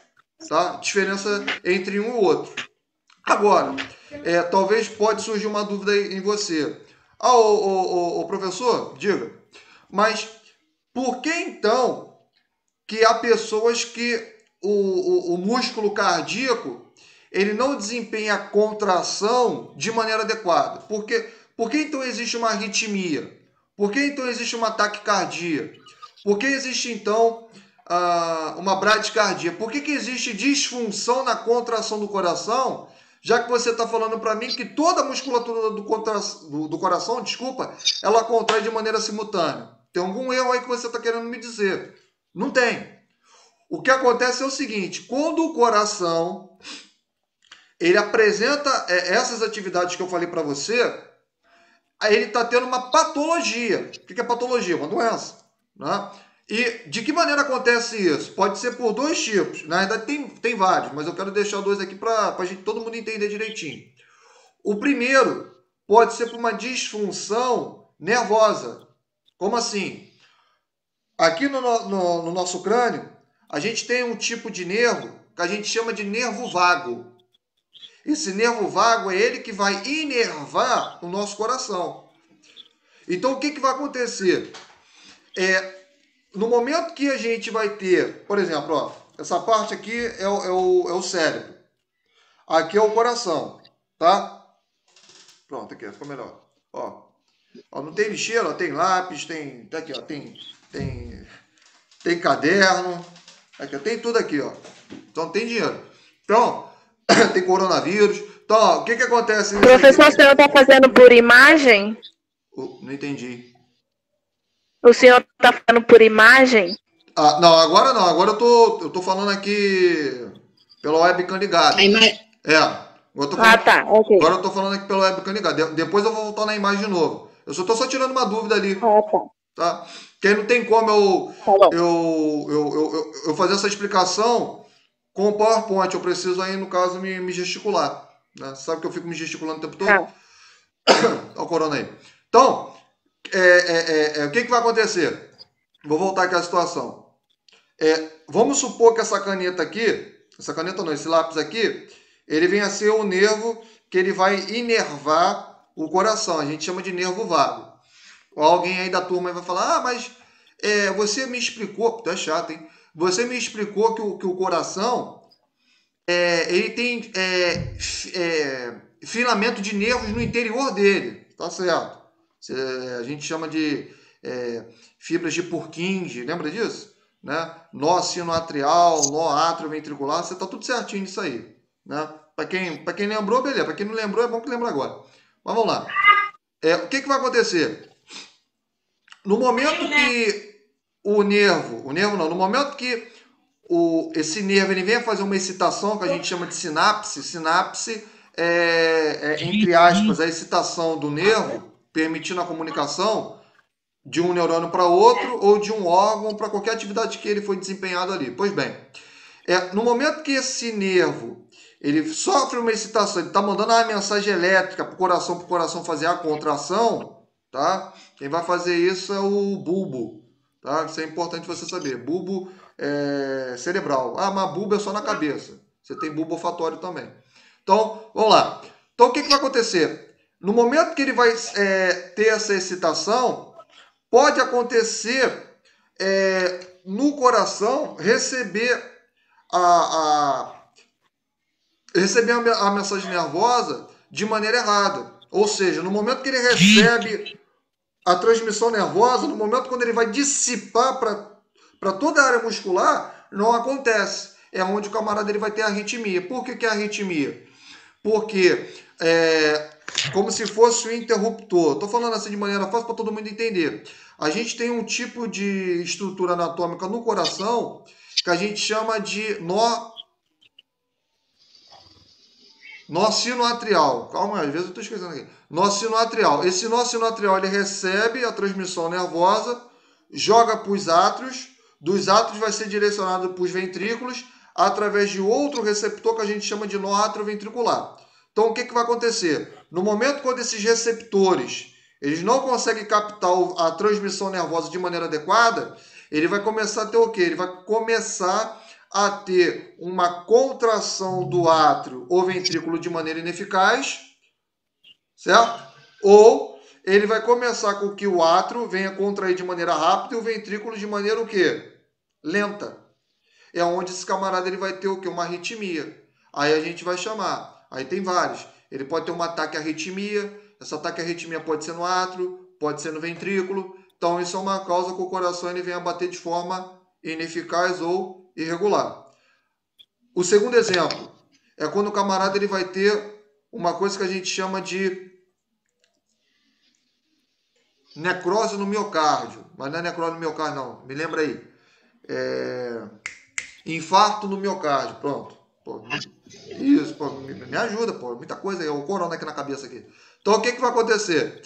tá? Diferença entre um e o outro. Agora, talvez pode surgir uma dúvida aí em você. O professor, diga, mas por que então que há pessoas que o músculo cardíaco ele não desempenha a contração de maneira adequada? Por que então existe uma arritmia? Por que então existe uma taquicardia? Por que existe então uma bradicardia? Por que existe disfunção na contração do coração? Já que você está falando para mim que toda a musculatura do coração, ela contrai de maneira simultânea. Tem algum erro aí que você está querendo me dizer? Não tem. O que acontece é o seguinte, quando o coração ele apresenta essas atividades que eu falei para você, aí ele está tendo uma patologia. O que é patologia? Uma doença, né? E de que maneira acontece isso? Pode ser por dois tipos. Na verdade, tem vários, mas eu quero deixar dois aqui para todo mundo entender direitinho. O primeiro pode ser por uma disfunção nervosa. Como assim? Aqui no nosso crânio, a gente tem um tipo de nervo que a gente chama de nervo vago. Esse nervo vago é ele que vai inervar o nosso coração. Então, o que vai acontecer? No momento que a gente vai ter, por exemplo, ó, essa parte aqui é o cérebro. Aqui é o coração, tá? Pronto, aqui, ficou melhor. Ó, não tem lixeira, ó, tem lápis, tá aqui, ó, tem caderno, aqui, ó, tem tudo aqui, ó. Então tem dinheiro. Então, tem coronavírus. Então, ó, o que acontece? Professor, o senhor está fazendo por imagem? Não entendi. O senhor está falando por imagem? Não, agora não. Agora eu tô falando aqui pela webcam ligada. Tá, ok. Agora eu tô falando aqui pela webcam ligada. Depois eu vou voltar na imagem de novo. Eu só tô tirando uma dúvida ali. Tá? Porque não tem como eu fazer essa explicação com o PowerPoint. Eu preciso aí, no caso, me gesticular. Né? Você sabe que eu fico me gesticulando o tempo todo? Olha o corona aí. Então, o que vai acontecer? Vou voltar aqui à situação. Vamos supor que essa caneta aqui, esse lápis aqui, ele venha a ser o nervo que ele vai inervar o coração. A gente chama de nervo vago. Ou alguém aí da turma vai falar, mas você me explicou, tá chato, hein? Você me explicou que o coração ele tem filamento de nervos no interior dele. Tá certo. A gente chama de fibras de Purkinje, lembra disso? Né? Nó sinoatrial, nó atrioventricular, você tá tudo certinho nisso aí. Né? Para quem lembrou, beleza. Para quem não lembrou, é bom que lembra agora. Mas vamos lá. O que vai acontecer? No momento que no momento que esse nervo ele vem a fazer uma excitação que a gente chama de sinapse, entre aspas, a excitação do nervo, permitindo a comunicação de um neurônio para outro ou de um órgão para qualquer atividade que ele foi desempenhado ali. Pois bem, no momento que esse nervo ele sofre uma excitação, ele está mandando uma mensagem elétrica para o coração fazer a contração, tá? Quem vai fazer isso é o bulbo, tá? Isso é importante você saber. Bulbo cerebral. Mas bulbo é só na cabeça. Você tem bulbo olfatório também. Então, vamos lá. Então, o que vai acontecer? No momento que ele vai ter essa excitação, pode acontecer no coração receber a mensagem nervosa de maneira errada. Ou seja, no momento que ele recebe a transmissão nervosa, no momento quando ele vai dissipar para toda a área muscular, não acontece. É onde o camarada ele vai ter arritmia. Por que é arritmia? Porque como se fosse um interruptor. Estou falando assim de maneira fácil para todo mundo entender. A gente tem um tipo de estrutura anatômica no coração que a gente chama de nó sinoatrial. Calma, às vezes eu estou esquecendo aqui. Nó sinoatrial. Esse nó sinoatrial ele recebe a transmissão nervosa, joga para os átrios, dos átrios vai ser direcionado para os ventrículos, através de outro receptor que a gente chama de nó atrioventricular. Então, o que vai acontecer? No momento quando esses receptores eles não conseguem captar a transmissão nervosa de maneira adequada, ele vai começar a ter o quê? Ele vai começar a ter uma contração do átrio ou ventrículo de maneira ineficaz, certo? Ou ele vai começar com que o átrio venha contrair de maneira rápida e o ventrículo de maneira o quê? Lenta. É onde esse camarada ele vai ter o quê? Uma arritmia. Aí a gente vai chamar. Aí tem vários. Ele pode ter um ataque à arritmia. Esse ataque à arritmia pode ser no átrio, pode ser no ventrículo. Então isso é uma causa que o coração ele vem a bater de forma ineficaz ou irregular. O segundo exemplo é quando o camarada ele vai ter uma coisa que a gente chama de necrose no miocárdio. Mas não é necrose no miocárdio, não. Me lembra aí. Infarto no miocárdio. Pronto. Pô, isso, pô, me ajuda, pô. Muita coisa aí. O corona aqui na cabeça aqui. Então, o que vai acontecer?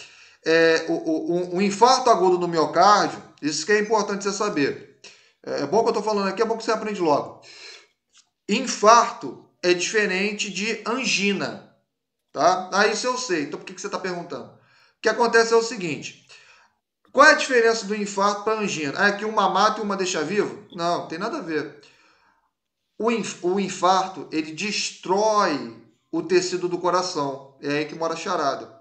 O infarto agudo no miocárdio, isso que é importante você saber. É bom que eu estou falando aqui, é bom que você aprende logo. Infarto é diferente de angina. Tá? Isso eu sei. Então, por que você está perguntando? O que acontece é o seguinte. Qual é a diferença do infarto para a angina? É que uma mata e uma deixa vivo? Não, tem nada a ver. O infarto, ele destrói o tecido do coração. É aí que mora a charada.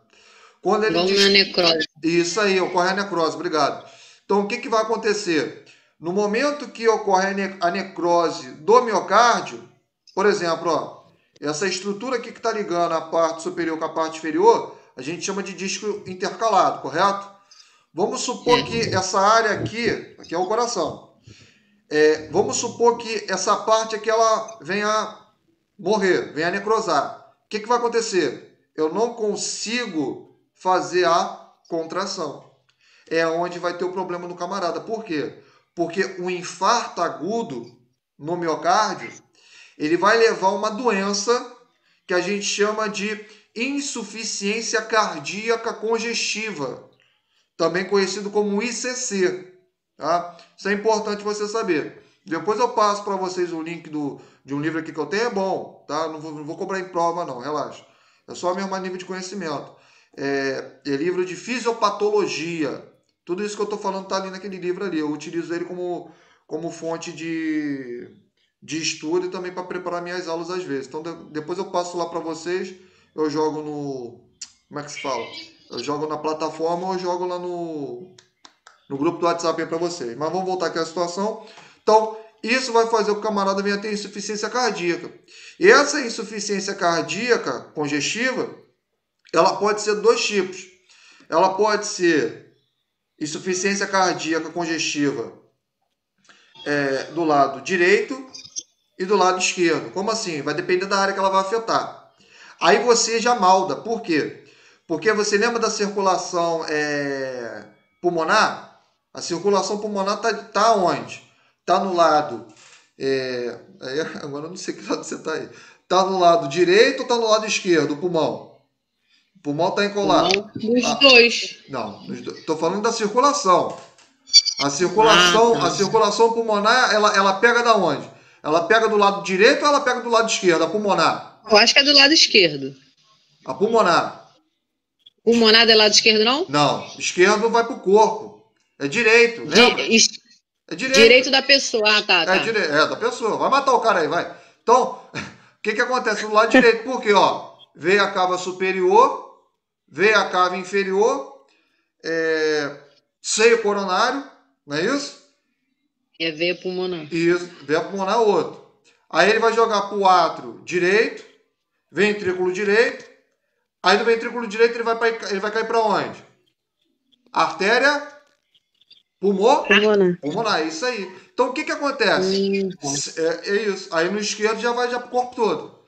Quando ele Vamos na necrose. Isso aí, ocorre a necrose, obrigado. Então, o que vai acontecer? No momento que ocorre a necrose do miocárdio, por exemplo, ó, essa estrutura aqui que está ligando a parte superior com a parte inferior, a gente chama de disco intercalado, correto? Vamos supor que essa área aqui é o coração. Vamos supor que essa parte aqui ela venha a morrer, venha a necrosar. O que vai acontecer? Eu não consigo fazer a contração. É onde vai ter o problema no camarada. Por quê? Porque o infarto agudo no miocárdio, ele vai levar a uma doença que a gente chama de insuficiência cardíaca congestiva, também conhecido como ICC. Tá? Isso é importante você saber. Depois eu passo para vocês o link de um livro aqui que eu tenho, é bom, tá? Não vou cobrar em prova não, relaxa. É só mesmo a nível de conhecimento. É livro de fisiopatologia. Tudo isso que eu estou falando está ali naquele livro ali. Eu utilizo ele como fonte de estudo e também para preparar minhas aulas às vezes. Então depois eu passo lá para vocês, eu jogo no... Como é que se fala? Eu jogo na plataforma ou eu jogo lá no grupo do WhatsApp aí para vocês. Mas vamos voltar aqui à situação. Então, isso vai fazer o camarada venha ter insuficiência cardíaca. E essa insuficiência cardíaca congestiva, ela pode ser dois tipos. Ela pode ser insuficiência cardíaca congestiva do lado direito e do lado esquerdo. Como assim? Vai depender da área que ela vai afetar. Aí você já malda. Por quê? Porque você lembra da circulação pulmonar? A circulação pulmonar está onde? Está no lado... agora eu não sei que lado você está aí. Está no lado direito ou está no lado esquerdo, o pulmão? O pulmão está em qual lado? Nos dois. Não, estou falando da circulação. A circulação pulmonar, ela pega da onde? Ela pega do lado direito ou ela pega do lado esquerdo, a pulmonar? Eu acho que é do lado esquerdo. A pulmonar. Pulmonar é lado esquerdo, não? Não, esquerdo vai para o corpo. É direito, lembra? É direito. Direito da pessoa. Ah, tá. Da pessoa. Vai matar o cara aí, vai. Então, o que acontece no lado direito? Porque, ó, veio a cava superior, veio a cava inferior, seio coronário, não é isso? É veia pulmonar. Isso, veia pulmonar outro. Aí ele vai jogar pro átrio direito, ventrículo direito. Aí do ventrículo direito ele vai cair para onde? Artéria pulmonar, é isso aí. Então o que acontece? É isso. Aí no esquerdo já vai pro corpo todo.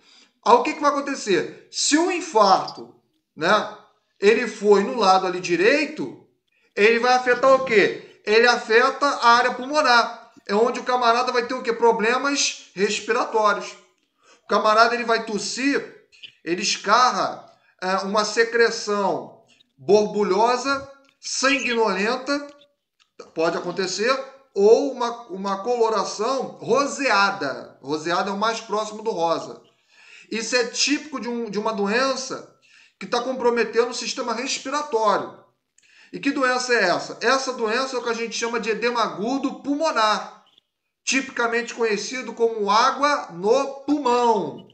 Aí o que vai acontecer? Se o infarto, né, ele foi no lado ali direito, ele vai afetar o quê? Ele afeta a área pulmonar. É onde o camarada vai ter o quê? Problemas respiratórios. O camarada ele vai tossir, ele escarra uma secreção borbulhosa, sanguinolenta, pode acontecer, ou uma coloração roseada. Roseada é o mais próximo do rosa. Isso é típico de uma doença que está comprometendo o sistema respiratório. E que doença é essa? Essa doença é o que a gente chama de edema agudo pulmonar, tipicamente conhecido como água no pulmão.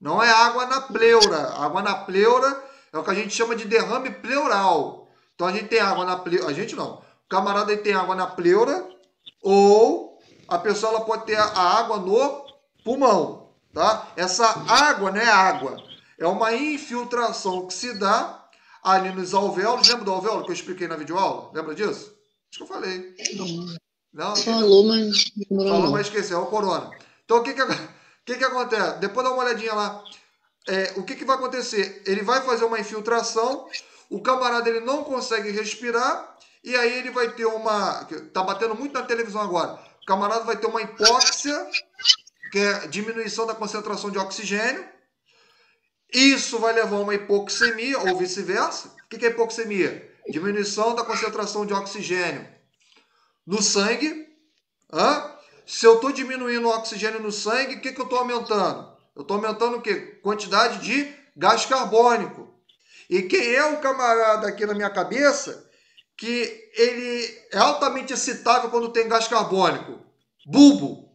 Não é água na pleura. Água na pleura é o que a gente chama de derrame pleural. Então a gente tem água na pleura. A gente não. O camarada tem água na pleura ou a pessoa ela pode ter a água no pulmão. Tá? Essa água não é água. É uma infiltração que se dá ali nos alvéolos. Lembra do alvéolo que eu expliquei na videoaula? Lembra disso? Acho que eu falei. Não? Falou, mas demorou Falou, não. mas esqueceu. É o corona. Então o que acontece? Depois dá uma olhadinha lá. O que vai acontecer? Ele vai fazer uma infiltração, o camarada ele não consegue respirar, e aí ele vai ter uma... Tá batendo muito na televisão agora. O camarada vai ter uma hipóxia, que é diminuição da concentração de oxigênio. Isso vai levar a uma hipoxemia, ou vice-versa. O que é hipoxemia? Diminuição da concentração de oxigênio no sangue. Se eu estou diminuindo o oxigênio no sangue, o que eu estou aumentando? Eu estou aumentando o quê? Quantidade de gás carbônico. E quem é o camarada aqui na minha cabeça que ele é altamente excitável quando tem gás carbônico? Bulbo.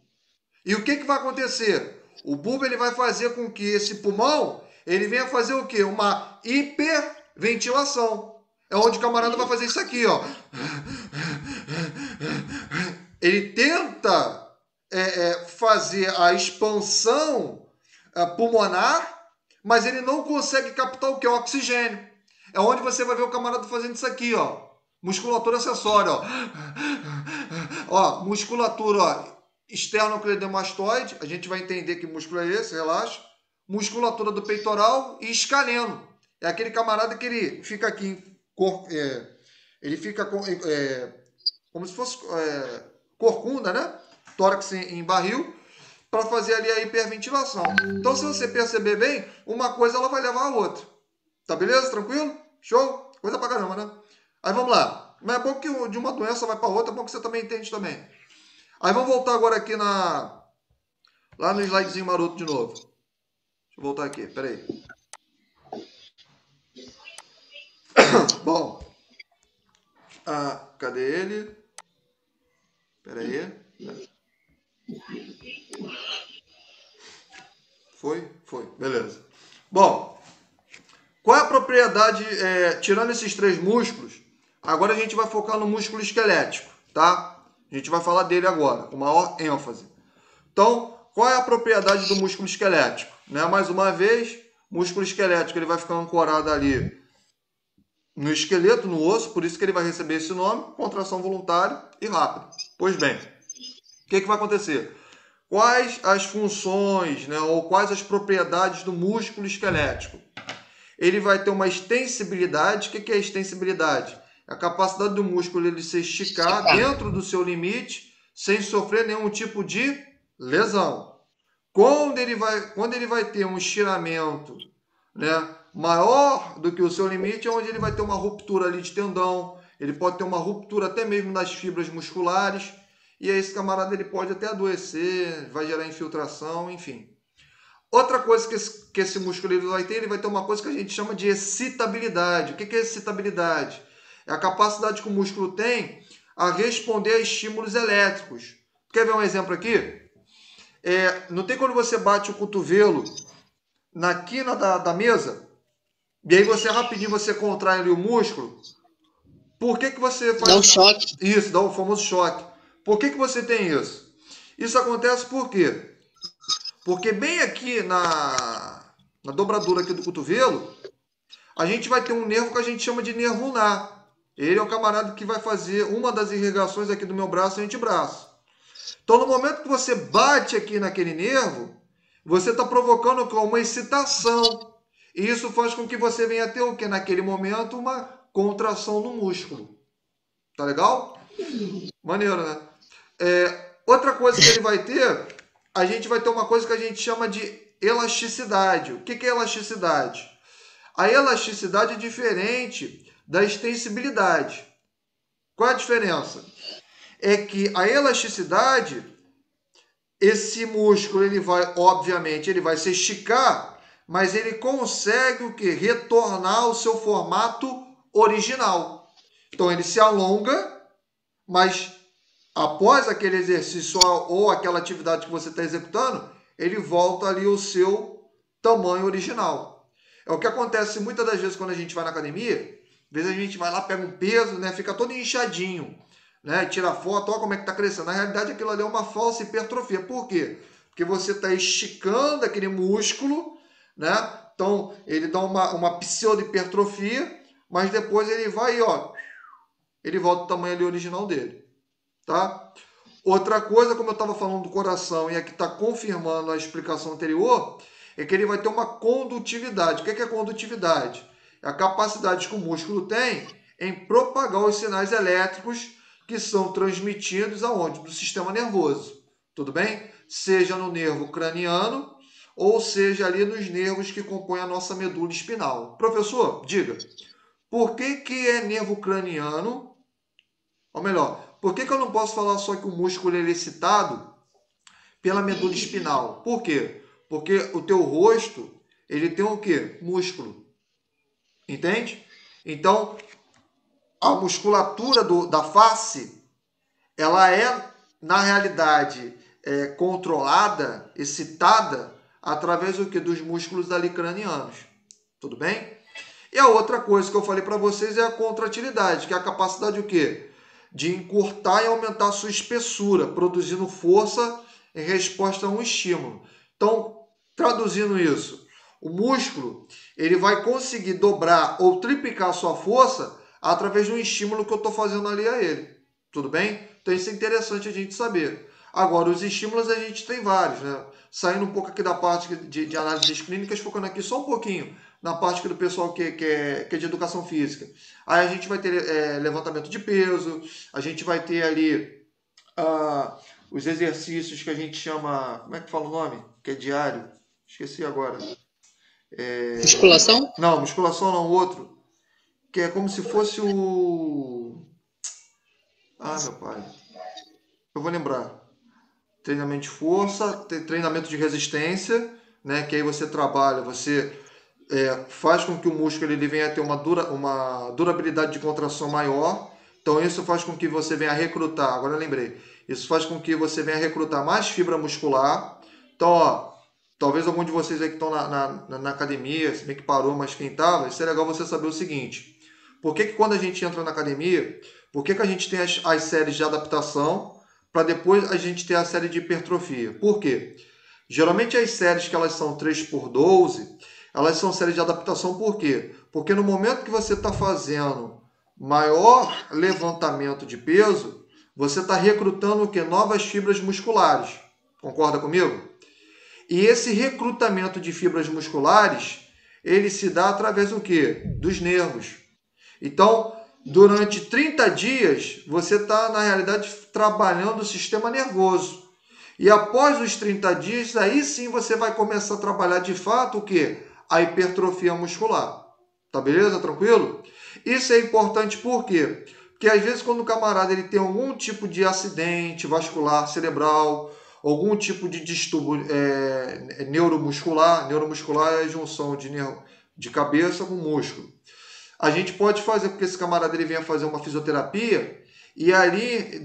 E o que vai acontecer? O bulbo ele vai fazer com que esse pulmão ele venha fazer o quê? Uma hiperventilação. É onde o camarada vai fazer isso aqui, ó. Ele tenta fazer a expansão pulmonar, mas ele não consegue captar o que? O oxigênio. É onde você vai ver o camarada fazendo isso aqui, ó. Musculatura acessória, ó. Ó, musculatura, ó. Esternocleidomastoide, a gente vai entender que músculo é esse, relaxa. Musculatura do peitoral e escaleno. É aquele camarada que ele fica aqui, ele fica como se fosse corcunda, né? Tórax em barril, para fazer ali a hiperventilação. Então, se você perceber bem, uma coisa ela vai levar a outra. Tá beleza? Tranquilo? Show? Coisa pra caramba, né? Aí vamos lá. Mas é bom que de uma doença vai para outra, é bom que você também entende também. Aí vamos voltar agora aqui lá no slidezinho maroto de novo. Deixa eu voltar aqui, peraí. Bom. Cadê ele? Peraí. Foi? Beleza. Bom, qual é a propriedade, tirando esses três músculos, agora a gente vai focar no músculo esquelético, tá? A gente vai falar dele agora, com maior ênfase. Então, qual é a propriedade do músculo esquelético? Mais uma vez, o músculo esquelético ele vai ficar ancorado ali no esqueleto, no osso, por isso que ele vai receber esse nome, contração voluntária e rápida. Pois bem, o que vai acontecer? Quais as funções, ou quais as propriedades do músculo esquelético? Ele vai ter uma extensibilidade. O que é extensibilidade? É a capacidade do músculo ele se esticar dentro do seu limite, sem sofrer nenhum tipo de lesão. Quando ele vai ter um estiramento, maior do que o seu limite, é onde ele vai ter uma ruptura ali de tendão, ele pode ter uma ruptura até mesmo das fibras musculares, e aí esse camarada ele pode até adoecer, vai gerar infiltração, enfim. Outra coisa que esse músculo ele vai ter uma coisa que a gente chama de excitabilidade. O que é excitabilidade? É a capacidade que o músculo tem a responder a estímulos elétricos. Quer ver um exemplo aqui? Não tem quando você bate o cotovelo na quina da mesa, e aí você rapidinho você contrai ali o músculo. Por que você faz... Dá um choque. Isso, dá o famoso choque. Por que você tem isso? Isso acontece por quê? Porque bem aqui na dobradura aqui do cotovelo, a gente vai ter um nervo que a gente chama de nervo ulnar. Ele é o camarada que vai fazer uma das irrigações aqui do meu braço e antebraço. Então, no momento que você bate aqui naquele nervo, você está provocando uma excitação. E isso faz com que você venha ter o quê? Naquele momento, uma contração no músculo. Tá legal? Maneiro, né? Outra coisa que ele vai ter, a gente vai ter uma coisa que a gente chama de elasticidade. O que é elasticidade? A elasticidade é diferente da extensibilidade. Qual é a diferença? é que a elasticidade, esse músculo, ele vai, obviamente, ele vai se esticar, mas ele consegue o quê? Retornar ao seu formato original. Então, ele se alonga, mas após aquele exercício ou aquela atividade que você está executando, ele volta ali ao seu tamanho original. É o que acontece muitas das vezes quando a gente vai na academia. Às vezes a gente vai lá, pega um peso, né, fica todo inchadinho, né, tira foto, olha como é que está crescendo. Na realidade, aquilo ali é uma falsa hipertrofia. Por quê? Porque você está esticando aquele músculo, né? Então, ele dá uma pseudo-hipertrofia, mas depois ele vai, ó, ele volta ao tamanho ali original dele, tá? Outra coisa, como eu estava falando do coração, e aqui está confirmando a explicação anterior, é que ele vai ter uma condutividade. O que é condutividade? É a capacidade que o músculo tem em propagar os sinais elétricos que são transmitidos aonde? Do sistema nervoso. Tudo bem? Seja no nervo craniano ou seja ali nos nervos que compõem a nossa medula espinal. Professor, diga, por que é nervo craniano? Ou melhor, por que eu não posso falar só que o músculo é excitado pela medula espinal? Por quê? Porque o teu rosto, ele tem o quê? Músculo. Entende? Então, a musculatura da face, ela é, na realidade, controlada, excitada, através do quê? Dos músculos ali cranianos. Tudo bem? E a outra coisa que eu falei para vocês é a contratilidade, que é a capacidade o quê? De encurtar e aumentar a sua espessura, produzindo força em resposta a um estímulo. Então, traduzindo isso, o músculo ele vai conseguir dobrar ou triplicar a sua força através de um estímulo que eu estou fazendo ali a ele. Tudo bem? Então isso é interessante a gente saber. Agora, os estímulos a gente tem vários, né? Saindo um pouco aqui da parte de análises clínicas, focando aqui só um pouquinho na parte aqui do pessoal que é de educação física. Aí a gente vai ter levantamento de peso, a gente vai ter ali os exercícios que a gente chama... Como é que fala o nome? Que é diário. Esqueci agora. Musculação? Não, musculação não, outro. Que é como se fosse o... Ah, meu pai. Eu vou lembrar. Treinamento de força, treinamento de resistência, né? Que aí você trabalha, você faz com que o músculo ele venha a ter uma durabilidade de contração maior. Então isso faz com que você venha a recrutar, agora eu lembrei, isso faz com que você venha a recrutar mais fibra muscular. Então, ó, talvez algum de vocês aí que estão na academia, se bem que parou, mas quem estava, isso é legal você saber o seguinte. Por que quando a gente entra na academia, por que a gente tem as séries de adaptação para depois a gente ter a série de hipertrofia? Por quê? Geralmente as séries que elas são 3x12, elas são séries de adaptação por quê? Porque no momento que você está fazendo maior levantamento de peso, você está recrutando o quê? Novas fibras musculares. Concorda comigo? E esse recrutamento de fibras musculares, ele se dá através do quê? Dos nervos. Então, durante 30 dias, você está, na realidade, trabalhando o sistema nervoso. E após os 30 dias, aí sim você vai começar a trabalhar de fato o quê? A hipertrofia muscular. Tá beleza? Tranquilo? Isso é importante por quê? Porque às vezes quando o camarada ele tem algum tipo de acidente vascular cerebral, algum tipo de distúrbio neuromuscular é a junção de cabeça com músculo. A gente pode fazer com que esse camarada ele venha fazer uma fisioterapia e ali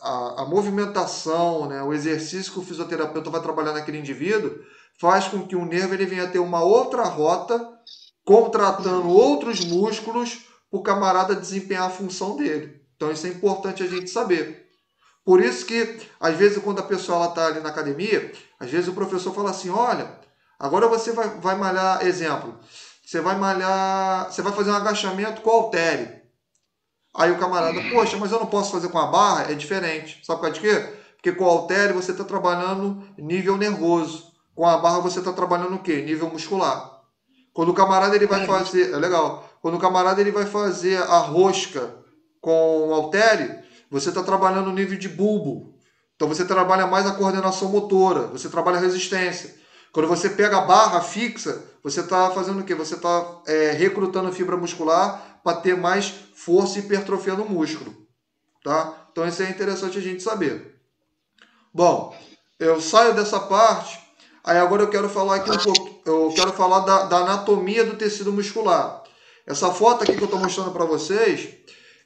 a movimentação, né, o exercício que o fisioterapeuta vai trabalhar naquele indivíduo faz com que o nervo ele venha a ter uma outra rota, contratando outros músculos para o camarada desempenhar a função dele. Então isso é importante a gente saber. Por isso que, às vezes, quando a pessoa está ali na academia, às vezes o professor fala assim, olha, agora você vai malhar, exemplo, você vai fazer um agachamento com haltere. Aí o camarada, poxa, mas eu não posso fazer com a barra? É diferente. Sabe por causa de quê? Porque com o haltere você está trabalhando nível nervoso. Com a barra você está trabalhando o quê? Nível muscular. Quando o camarada ele vai fazer... É legal. Quando o camarada ele vai fazer a rosca com o haltere, você está trabalhando o nível de bulbo. Então você trabalha mais a coordenação motora. Você trabalha a resistência. Quando você pega a barra fixa, você está fazendo o quê? Você está recrutando fibra muscular para ter mais força e hipertrofia no músculo. tá? Então isso é interessante a gente saber. Bom, eu saio dessa parte, aí agora eu quero falar aqui um pouco, eu quero falar da anatomia do tecido muscular. Essa foto aqui que eu estou mostrando para vocês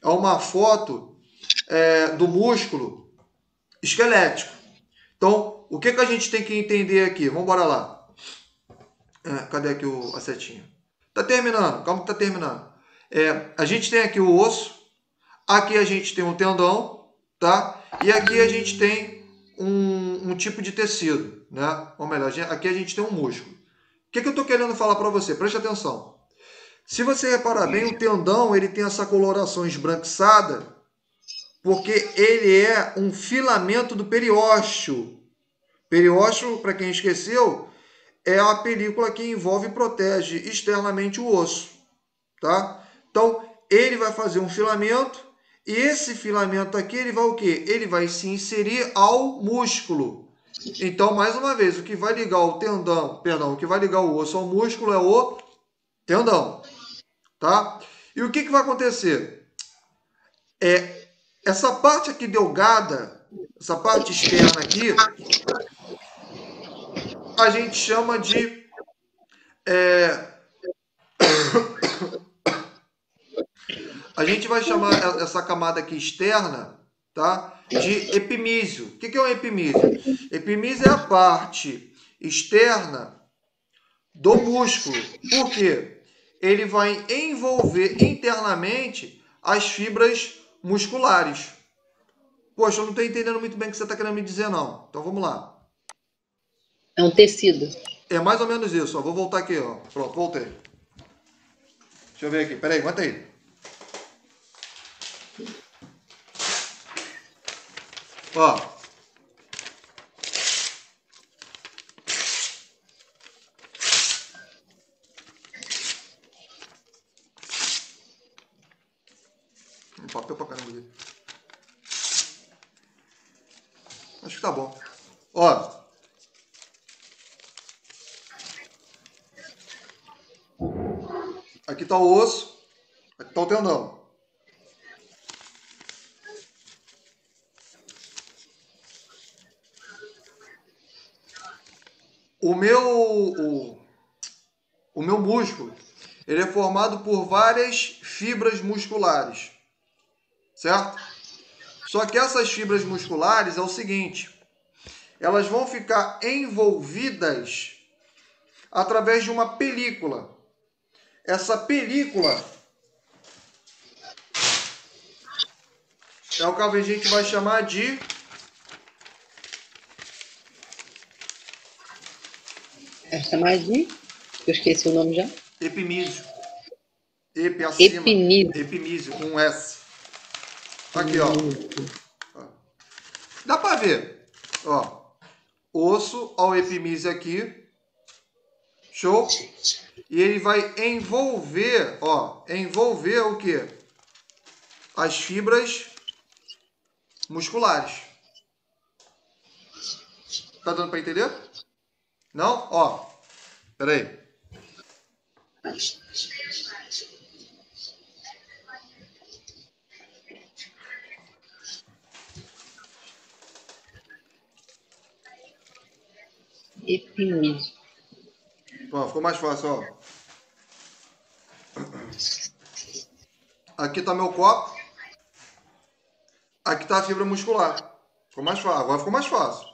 é uma foto do músculo esquelético. Então, o que a gente tem que entender aqui? Vamos embora lá. Cadê aqui a setinha? Tá terminando, calma que tá terminando. A gente tem aqui o osso, aqui a gente tem um tendão, tá? E aqui a gente tem um tipo de tecido, né? Ou melhor, aqui a gente tem um músculo. O que eu estou querendo falar para você? Preste atenção. Se você reparar bem, o tendão ele tem essa coloração esbranquiçada porque ele é um filamento do periósteo. Periósteo, para quem esqueceu, é a película que envolve e protege externamente o osso, tá? Então, ele vai fazer um filamento e esse filamento aqui, ele vai o quê? Ele vai se inserir ao músculo. Então, mais uma vez, o que vai ligar o tendão, perdão, o que vai ligar o osso ao músculo é o tendão, tá? E o que vai acontecer? Essa parte aqui delgada, essa parte externa aqui, a gente chama de a gente vai chamar essa camada aqui externa, tá, de epimísio. O que é um epimísio? Epimísio é a parte externa do músculo. Por quê? Ele vai envolver internamente as fibras musculares. Poxa, eu não estou entendendo muito bem o que você está querendo me dizer, não. Então vamos lá. É um tecido. É mais ou menos isso. Ó. Vou voltar aqui. Ó. Pronto, voltei. Deixa eu ver aqui. Peraí, aguenta aí. Ó. Papel pra caramba aqui. Acho que tá bom. Ó. Aqui tá o osso. Aqui tá o tendão. O meu músculo, ele é formado por várias fibras musculares, certo? Só que essas fibras musculares é o seguinte, elas vão ficar envolvidas através de uma película. Essa película é o que a gente vai chamar de Essa mais de... Eu esqueci o nome já. epimísio. Epi acima. Epimísio. Epimísio, com um S. Aqui, ó. Dá pra ver. Ó. Osso ao epimísio aqui. Show? E ele vai envolver, ó. Envolver o quê? As fibras musculares. Tá dando pra entender? Não? Ó. Pera aí. Epimísio. Ó, ficou mais fácil, ó. Aqui tá meu copo. Aqui tá a fibra muscular. Ficou mais fácil. Agora ficou mais fácil.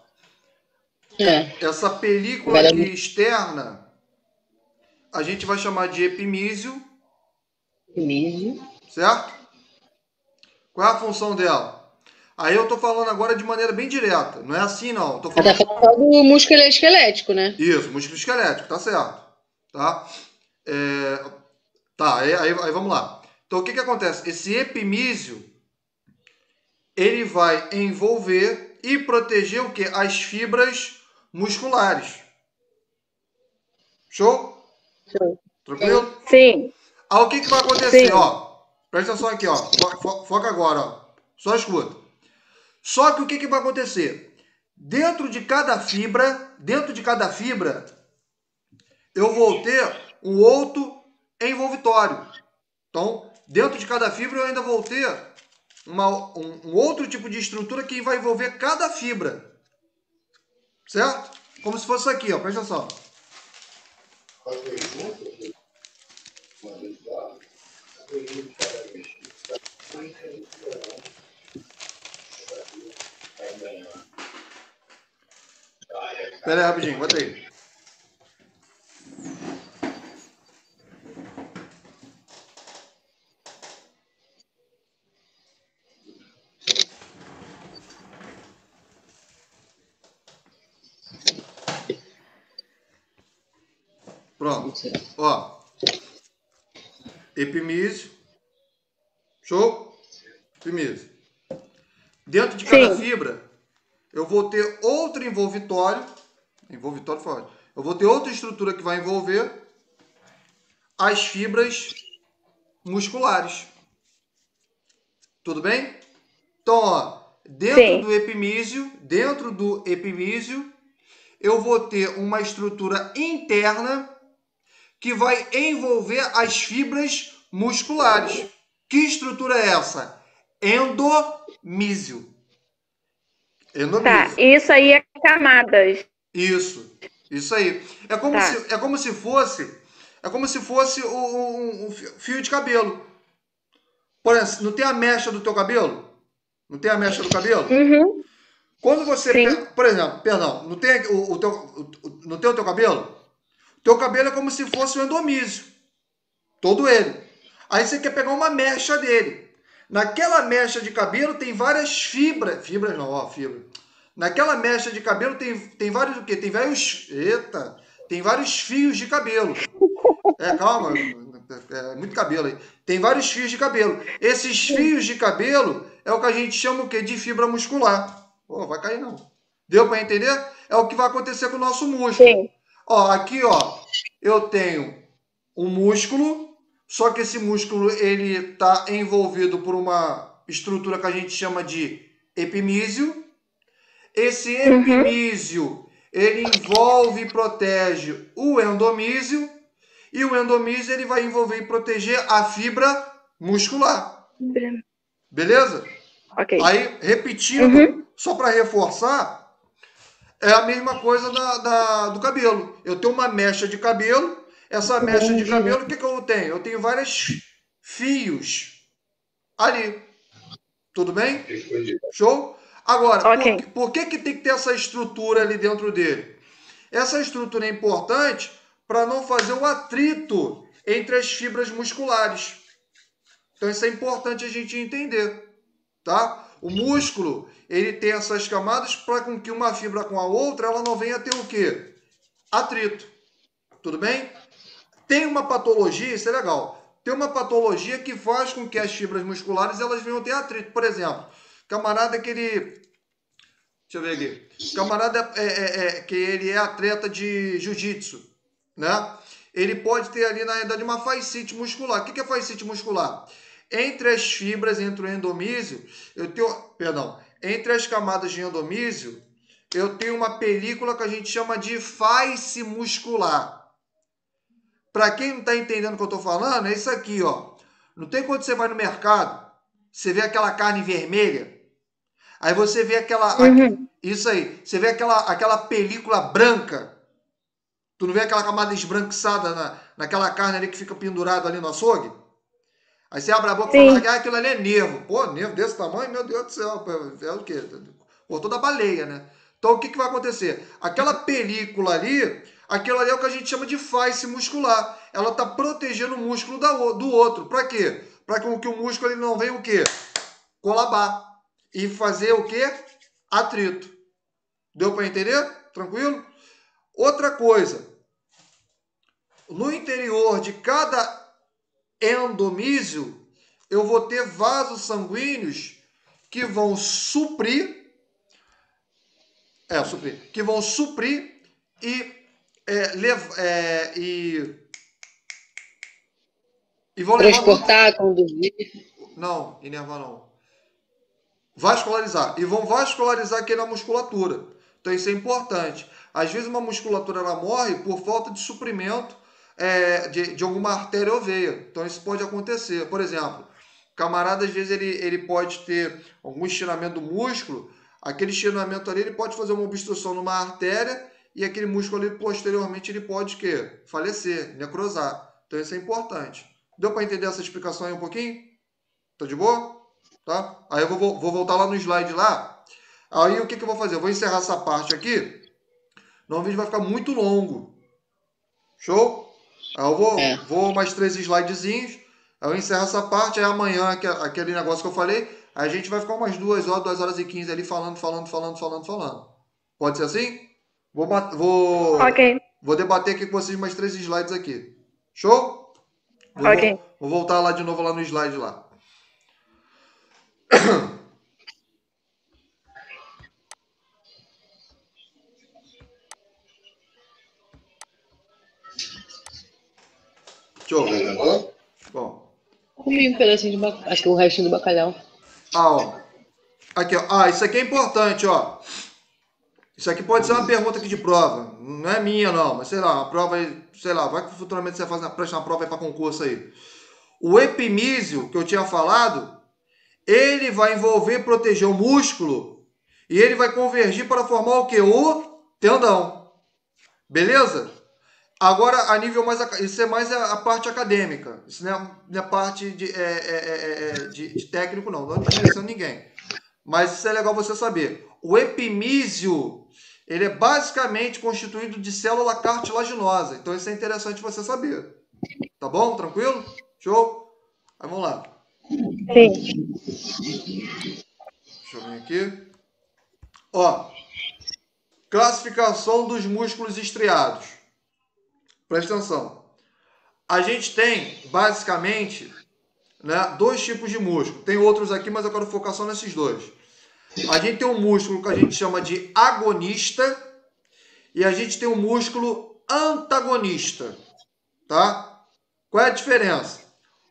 Essa película aqui externa, a gente vai chamar de epimísio. Epimísio. Certo? Qual é a função dela? Aí eu tô falando agora de maneira bem direta. Não é assim, não. Tô falando... Tá falando do músculo esquelético, né? Isso, músculo esquelético, tá certo. Tá? Tá, aí vamos lá. Então, o que acontece? Esse epimísio, ele vai envolver e proteger o quê? As fibras musculares. Show? Show. Tranquilo? Sim. Aí o que vai acontecer? Sim. Ó, presta atenção aqui, ó. Foca agora, ó. Só escuta. Só que o que vai acontecer? Dentro de cada fibra, eu vou ter um outro envolvitório. Então, dentro de cada fibra eu ainda vou ter um outro tipo de estrutura que vai envolver cada fibra. Certo? Como se fosse isso aqui, ó. Presta atenção. Espera aí, rapidinho. Bota aí. Pronto. Ó. Epimísio. Show? Epimísio. Dentro de cada fibra, eu vou ter outro envolvitório. Envolvitório forte. Eu vou ter outra estrutura que vai envolver as fibras musculares. Tudo bem? Então, ó, dentro do epimísio, eu vou ter uma estrutura interna que vai envolver as fibras musculares. Que estrutura é essa? Endomísio. Tá, isso aí é camadas. Isso aí. É como se fosse um fio de cabelo. Por exemplo, não tem a mecha do teu cabelo? Não tem a mecha do cabelo? Uhum. Quando você, por exemplo, perdão, não tem o teu cabelo? O teu cabelo é como se fosse um endomísio. Todo ele. Aí você quer pegar uma mecha dele. Naquela mecha de cabelo tem várias fibras. Fibras não, ó, fibra. Naquela mecha de cabelo tem vários o quê? Tem vários fios de cabelo. Calma, é muito cabelo aí. Tem vários fios de cabelo. Esses fios de cabelo é o que a gente chama o quê? De fibra muscular. Pô, vai cair não. Deu para entender? É o que vai acontecer com o nosso músculo. Sim. Ó, aqui, ó, eu tenho um músculo, só que esse músculo ele está envolvido por uma estrutura que a gente chama de epimísio. Esse epimísio, ele envolve e protege o endomísio, e o endomísio ele vai envolver e proteger a fibra muscular. Beleza? Ok. Aí, repetindo, só para reforçar, é a mesma coisa do cabelo. Eu tenho uma mecha de cabelo, essa mecha de cabelo, o que eu tenho? Eu tenho vários fios ali. Tudo bem? Show? Agora, por que tem que ter essa estrutura ali dentro dele? Essa estrutura é importante para não fazer o atrito entre as fibras musculares. Então, isso é importante a gente entender, tá? O músculo, ele tem essas camadas para com que uma fibra com a outra, ela não venha ter o quê? Atrito. Tudo bem? Tem uma patologia, isso é legal. Tem uma patologia que faz com que as fibras musculares, elas venham ter atrito. Por exemplo, camarada que ele... Deixa eu ver aqui. Camarada que ele é atleta de jiu-jitsu, né? Ele pode ter ali, na verdade, uma fascite muscular. O que é fascite muscular? Entre as fibras, entre o endomísio, entre as camadas de endomísio, eu tenho uma película que a gente chama de face muscular. Para quem não está entendendo o que eu estou falando, é isso aqui, ó. Não tem quando você vai no mercado, você vê aquela carne vermelha, aí você vê isso aí, você vê aquela película branca. Tu não vê aquela camada esbranquiçada naquela carne ali que fica pendurado ali no açougue? Aí você abre a boca e fala que aquilo ali é nervo. Pô, nervo desse tamanho, meu Deus do céu. É o quê? Cortou da baleia, né? Então o que vai acontecer? Aquela película ali, aquilo ali é o que a gente chama de face muscular. Ela está protegendo o músculo do outro. Para quê? Para que o músculo ele não venha o quê? Colabar. E fazer o quê? Atrito. Deu para entender? Tranquilo? Outra coisa. No interior de cada endomísio, eu vou ter vasos sanguíneos que vão suprir e vão transportar, conduzir. Não, inervar não. Vascularizar. E vão vascularizar aqui na musculatura. Então isso é importante. Às vezes uma musculatura ela morre por falta de suprimento de alguma artéria ou veia. Então isso pode acontecer. Por exemplo, camarada, às vezes, ele pode ter algum estiramento do músculo, aquele estiramento ali, ele pode fazer uma obstrução numa artéria e aquele músculo ali, posteriormente, ele pode, quê? Falecer, necrosar. Então, isso é importante. Deu para entender essa explicação aí um pouquinho? Tá de boa? Tá? Aí eu vou voltar lá no slide lá. Aí, o que eu vou fazer? Eu vou encerrar essa parte aqui. Não, o vídeo vai ficar muito longo. Show? Aí eu vou mais 3 slidezinhos. Aí eu encerro essa parte. Aí amanhã, aquele negócio que eu falei, aí a gente vai ficar umas 2 horas, 2 horas e 15 ali falando. Pode ser assim? Ok. Vou debater aqui com vocês mais 3 slides aqui. Show? Ok. Vou voltar lá de novo lá no slide lá. Deixa eu ver. Bom. Comi um pedacinho de bacalhau. Acho que o restinho do bacalhau. Ó. Aqui, ó. Isso aqui é importante, ó. Isso aqui pode ser uma pergunta aqui de prova. Não é minha, não. Mas sei lá, uma prova aí, sei lá, vai que futuramente você presta uma prova aí para concurso aí. O epimísio, que eu tinha falado, ele vai envolver e proteger o músculo e ele vai convergir para formar o quê? O tendão. Beleza? Agora, a nível mais... Isso é mais a parte acadêmica. Isso não é parte de técnico, não. Não desmerecendo ninguém. Mas isso é legal você saber. O epimísio, ele é basicamente constituído de célula cartilaginosa. Então, isso é interessante você saber. Tá bom? Tranquilo? Show? Aí, vamos lá. Sim. Deixa eu ver aqui. Ó. Classificação dos músculos estriados. Presta atenção. A gente tem, basicamente, né, 2 tipos de músculo. Tem outros aqui, mas eu quero focar só nesses 2. A gente tem um músculo que a gente chama de agonista e a gente tem um músculo antagonista. Tá? Qual é a diferença?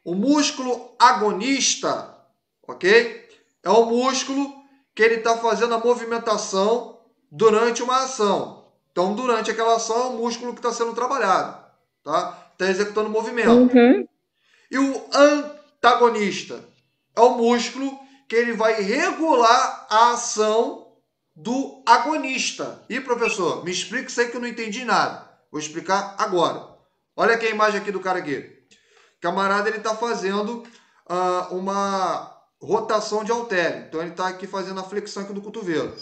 O músculo agonista, ok? É o músculo que ele está fazendo a movimentação durante uma ação. Então, durante aquela ação, é o músculo que está sendo trabalhado. Tá? Está executando o movimento. Uhum. E o antagonista é o músculo que ele vai regular a ação do agonista. E, professor, me explica isso aí que eu não entendi nada. Vou explicar agora. Olha aqui a imagem aqui do cara aqui. O camarada, ele está fazendo uma rotação de haltério. Então, ele está aqui fazendo a flexão aqui do cotovelo.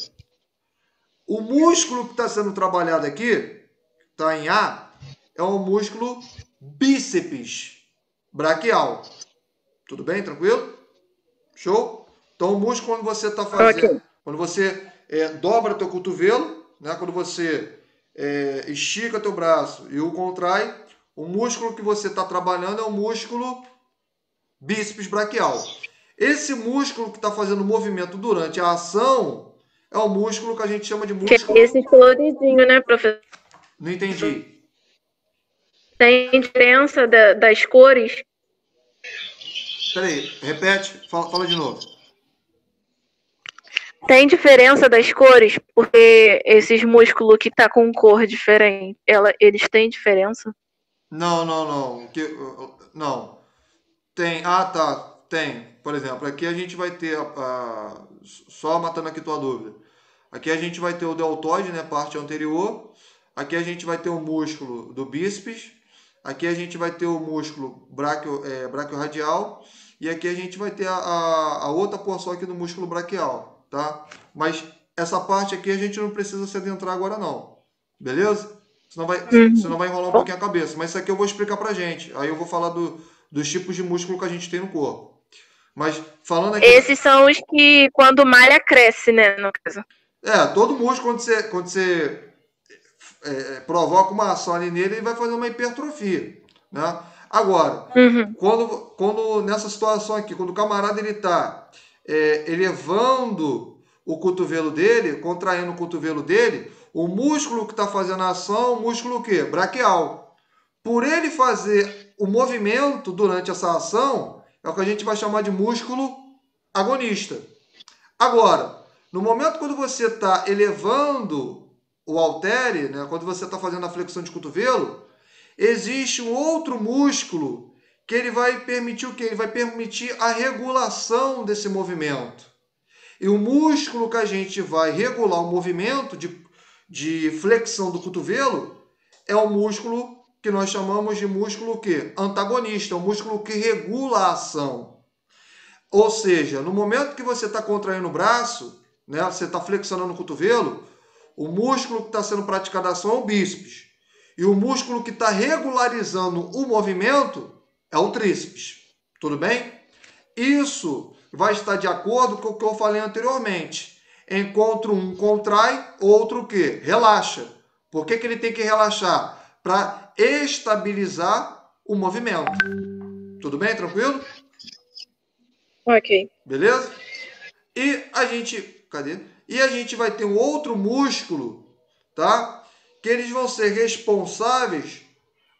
O músculo que está sendo trabalhado aqui, está em A, é o músculo bíceps braquial. Tudo bem? Tranquilo? Show? Então, o músculo, quando você está fazendo... Ok. Quando você dobra teu cotovelo, né? Quando você estica teu braço e o contrai, o músculo que você está trabalhando é o músculo bíceps braquial. Esse músculo que está fazendo o movimento durante a ação é o músculo que a gente chama de Que músculo... é esse coloridinho, né, professor? Não entendi. Tem diferença das cores? Peraí, repete, fala de novo. Tem diferença das cores? Porque esses músculos que tá com cor diferente, eles têm diferença? Não. Não. Tem. Ah, tá. Tem. Por exemplo, aqui a gente vai ter, só matando aqui tua dúvida. Aqui a gente vai ter o deltoide, né, parte anterior. Aqui a gente vai ter o músculo do bíceps. Aqui a gente vai ter o músculo braquiorradial. E aqui a gente vai ter a outra porção aqui do músculo braquial, tá? Mas essa parte aqui a gente não precisa se adentrar agora não. Beleza? Senão vai enrolar um pouquinho a cabeça. Mas isso aqui eu vou explicar pra gente. Aí eu vou falar dos tipos de músculo que a gente tem no corpo. Mas falando aqui... Esses são os que quando malha cresce, né, no caso. Todo músculo, quando você provoca uma ação ali nele, ele vai fazer uma hipertrofia, né? Agora, quando nessa situação aqui, quando o camarada ele está elevando o cotovelo dele, contraindo o cotovelo dele, o músculo que está fazendo a ação é o músculo o quê? Braquial. Por ele fazer o movimento durante essa ação, é o que a gente vai chamar de músculo agonista. Agora, no momento quando você está elevando o haltere, né, quando você está fazendo a flexão de cotovelo, existe um outro músculo que ele vai permitir o quê? Ele vai permitir a regulação desse movimento. E o músculo que a gente vai regular o movimento de flexão do cotovelo é o músculo que nós chamamos de músculo quê? Antagonista, o músculo que regula a ação. Ou seja, no momento que você está contraindo o braço, né, você está flexionando o cotovelo, o músculo que está sendo praticado a ação é o bíceps. E o músculo que está regularizando o movimento é o tríceps. Tudo bem? Isso vai estar de acordo com o que eu falei anteriormente. Enquanto um contrai, outro o quê? Relaxa. Por que ele tem que relaxar? Para estabilizar o movimento. Tudo bem? Tranquilo? Ok. Beleza? E a gente... Cadê? E a gente vai ter um outro músculo, tá? Que eles vão ser responsáveis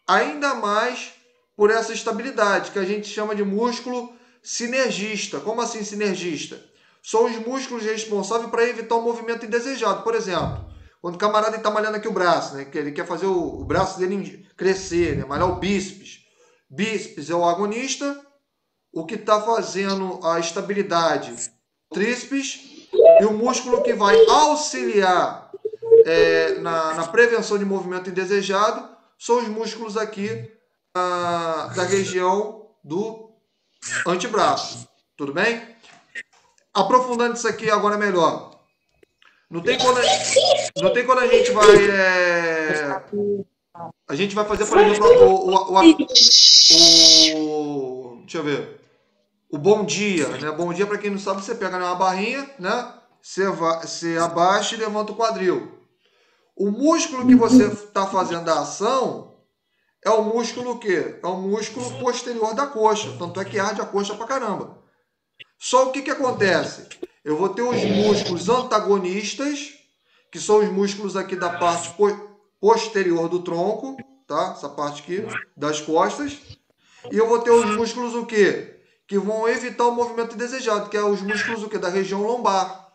ainda mais por essa estabilidade, que a gente chama de músculo sinergista. Como assim sinergista? São os músculos responsáveis para evitar o movimento indesejado. Por exemplo, quando o camarada está malhando aqui o braço, né, que ele quer fazer o braço dele crescer, né, malhar o bíceps. Bíceps é o agonista, o que está fazendo a estabilidade, o tríceps, e o músculo que vai auxiliar na prevenção de movimento indesejado são os músculos aqui da região do antebraço. Tudo bem? Aprofundando isso aqui agora melhor. Não tem quando a gente vai... a gente vai fazer, por exemplo, deixa eu ver. O bom dia, né? Bom dia, para quem não sabe, você pega uma barrinha, né? Você abaixa e levanta o quadril. O músculo que você está fazendo a ação é o músculo o quê? É o músculo posterior da coxa. Tanto é que arde a coxa pra caramba. Só o que acontece? Eu vou ter os músculos antagonistas, que são os músculos aqui da parte posterior do tronco, tá? Essa parte aqui das costas. E eu vou ter os músculos o quê? Que vão evitar o movimento indesejado, que é os músculos o quê? Da região lombar.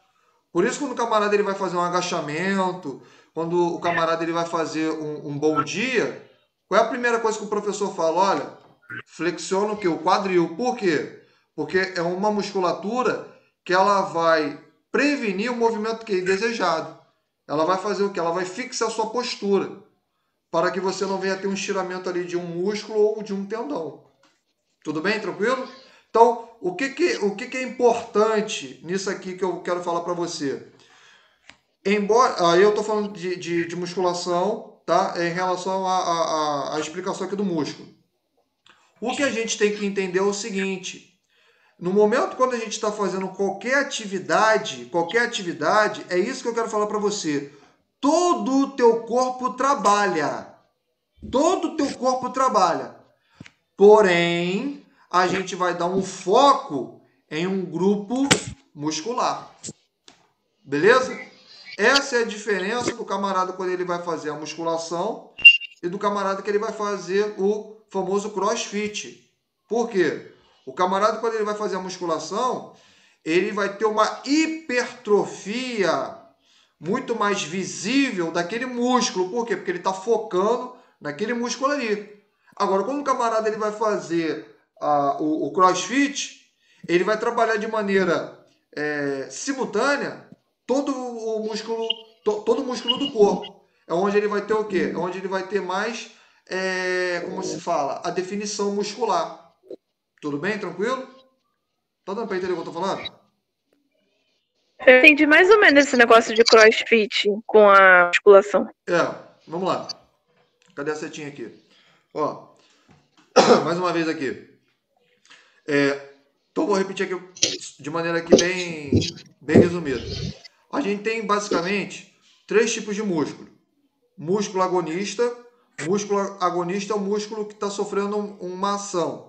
Por isso, quando o camarada ele vai fazer um agachamento, quando o camarada ele vai fazer um bom dia, qual é a primeira coisa que o professor fala? Olha, flexiona o quê? O quadril. Por quê? Porque é uma musculatura que ela vai prevenir o movimento que é indesejado. Ela vai fazer o quê? Ela vai fixar a sua postura, para que você não venha ter um estiramento ali de um músculo ou de um tendão. Tudo bem? Tranquilo? Então, o que é importante nisso aqui que eu quero falar para você? Embora, aí eu estou falando de musculação, tá? Em relação à explicação aqui do músculo. O que a gente tem que entender é o seguinte: no momento quando a gente está fazendo qualquer atividade, é isso que eu quero falar para você. Todo o teu corpo trabalha. Todo o teu corpo trabalha. Porém, a gente vai dar um foco em um grupo muscular. Beleza? Essa é a diferença do camarada quando ele vai fazer a musculação e do camarada que ele vai fazer o famoso crossfit. Por quê? O camarada, quando ele vai fazer a musculação, ele vai ter uma hipertrofia muito mais visível daquele músculo. Por quê? Porque ele está focando naquele músculo ali. Agora, quando o camarada ele vai fazer o crossfit, ele vai trabalhar de maneira simultânea todo o músculo do corpo. É onde ele vai ter o quê? É onde ele vai ter mais, como se fala, a definição muscular. Tudo bem? Tranquilo? Tá dando para entender o que eu tô falando? Eu entendi mais ou menos esse negócio de crossfit com a musculação. Vamos lá. Cadê a setinha aqui? Ó, mais uma vez aqui. Então vou repetir aqui de maneira aqui bem resumida. A gente tem basicamente 3 tipos de músculo. Músculo agonista. Músculo agonista é o músculo que está sofrendo uma ação.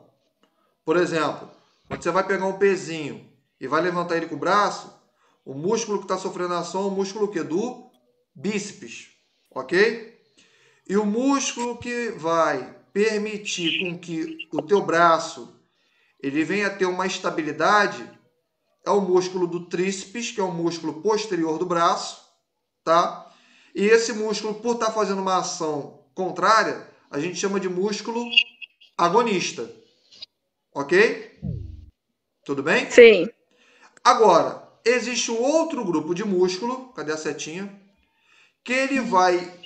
Por exemplo, quando você vai pegar um pezinho e vai levantar ele com o braço, o músculo que está sofrendo a ação é o músculo que? Do bíceps. Ok? E o músculo que vai permitir com que o teu braço ele venha a ter uma estabilidade é o músculo do tríceps, que é o músculo posterior do braço, tá? E esse músculo, por estar fazendo uma ação contrária, a gente chama de músculo agonista. Ok? Tudo bem? Sim. Agora, existe um outro grupo de músculo, cadê a setinha? Que ele vai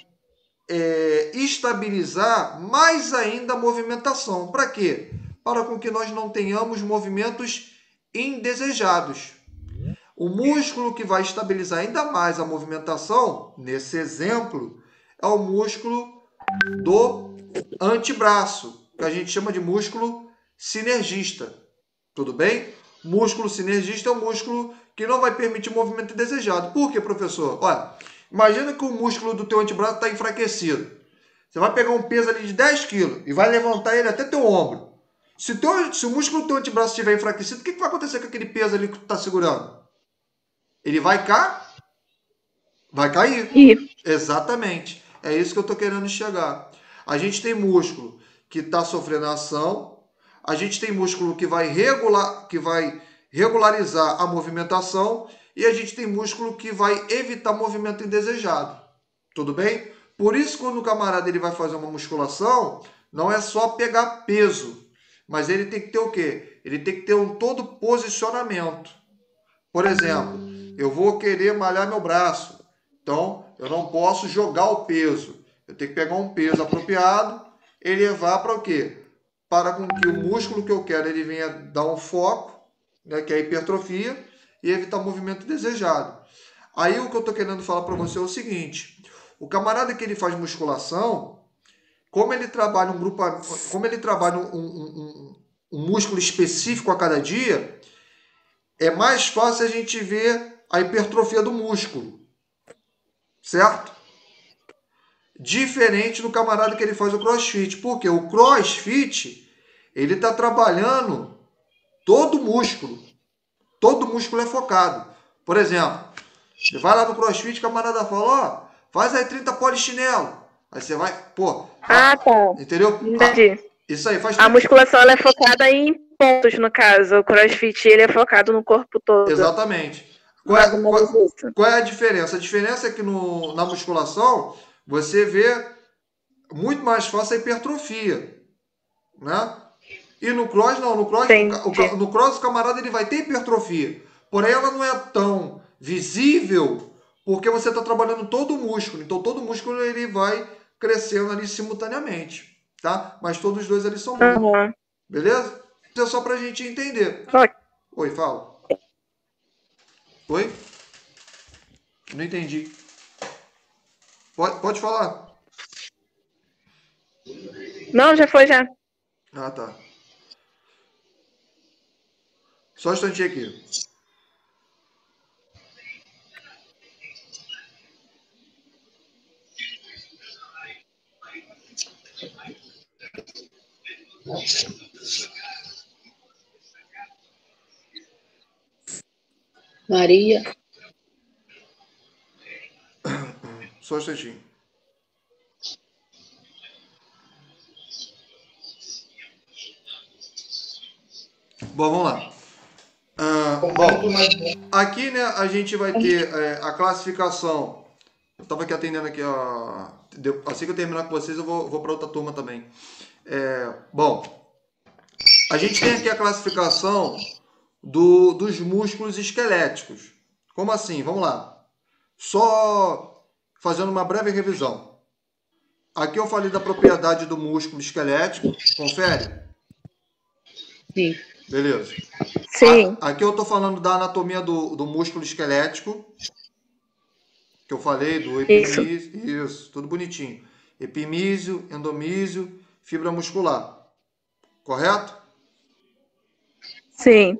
estabilizar mais ainda a movimentação. Para quê? Para com que nós não tenhamos movimentos indesejados. O músculo que vai estabilizar ainda mais a movimentação, nesse exemplo, é o músculo do antebraço, que a gente chama de músculo sinergista. Tudo bem? Músculo sinergista é um músculo que não vai permitir movimento indesejado. Por quê, professor? Olha, imagina que o músculo do teu antebraço está enfraquecido. Você vai pegar um peso ali de 10 quilos e vai levantar ele até teu ombro. Se o músculo do teu antebraço estiver enfraquecido, o que vai acontecer com aquele peso ali que tu está segurando? Ele vai cair. Exatamente. É isso que eu estou querendo chegar. A gente tem músculo que está sofrendo ação. A gente tem músculo que vai regularizar a movimentação. E a gente tem músculo que vai evitar movimento indesejado. Tudo bem? Por isso, quando o camarada ele vai fazer uma musculação, não é só pegar peso. Mas ele tem que ter o quê? Ele tem que ter todo posicionamento. Por exemplo, eu vou querer malhar meu braço. Então, eu não posso jogar o peso. Eu tenho que pegar um peso apropriado e levar para o quê? Para com que o músculo que eu quero ele venha dar um foco, né, que é a hipertrofia, e evitar movimento desejado. Aí o que eu estou querendo falar para você é o seguinte: o camarada que ele faz musculação, como ele trabalha um músculo específico a cada dia, é mais fácil a gente ver a hipertrofia do músculo. Certo? Diferente do camarada que ele faz o crossfit. Porque o crossfit, ele está trabalhando todo o músculo. Todo músculo é focado. Por exemplo, você vai lá no crossfit, o camarada fala, ó, faz aí 30 polichinelo. Aí você vai, pô. Ah, tá. Entendeu? Entendi. Isso aí, faz 30. A musculação ela é focada em pontos, no caso. O crossfit ele é focado no corpo todo. Exatamente. Qual é a diferença? A diferença é que na musculação você vê muito mais fácil a hipertrofia, né? E no cross não, no cross o camarada ele vai ter hipertrofia, porém ela não é tão visível porque você está trabalhando todo o músculo, então todo o músculo ele vai crescendo ali simultaneamente, tá? Mas todos os dois ali são músculos, beleza? Isso é só pra gente entender. Oi, fala. Oi? Não entendi. Pode falar. Não, já foi, já. Ah, tá. Só um instantinho aqui. Maria. Só um instantinho. Bom, vamos lá. Aqui, né, a gente vai ter a classificação. Eu estava aqui atendendo aqui, ó. Assim que eu terminar com vocês, eu vou para outra turma também. A gente tem aqui a classificação dos músculos esqueléticos. Como assim? Vamos lá. Só fazendo uma breve revisão. Aqui eu falei da propriedade do músculo esquelético. Confere? Sim. Beleza. Sim. Aqui eu estou falando da anatomia do músculo esquelético. Que eu falei, do epimísio. Isso, tudo bonitinho. Epimísio, endomísio, fibra muscular. Correto? Sim.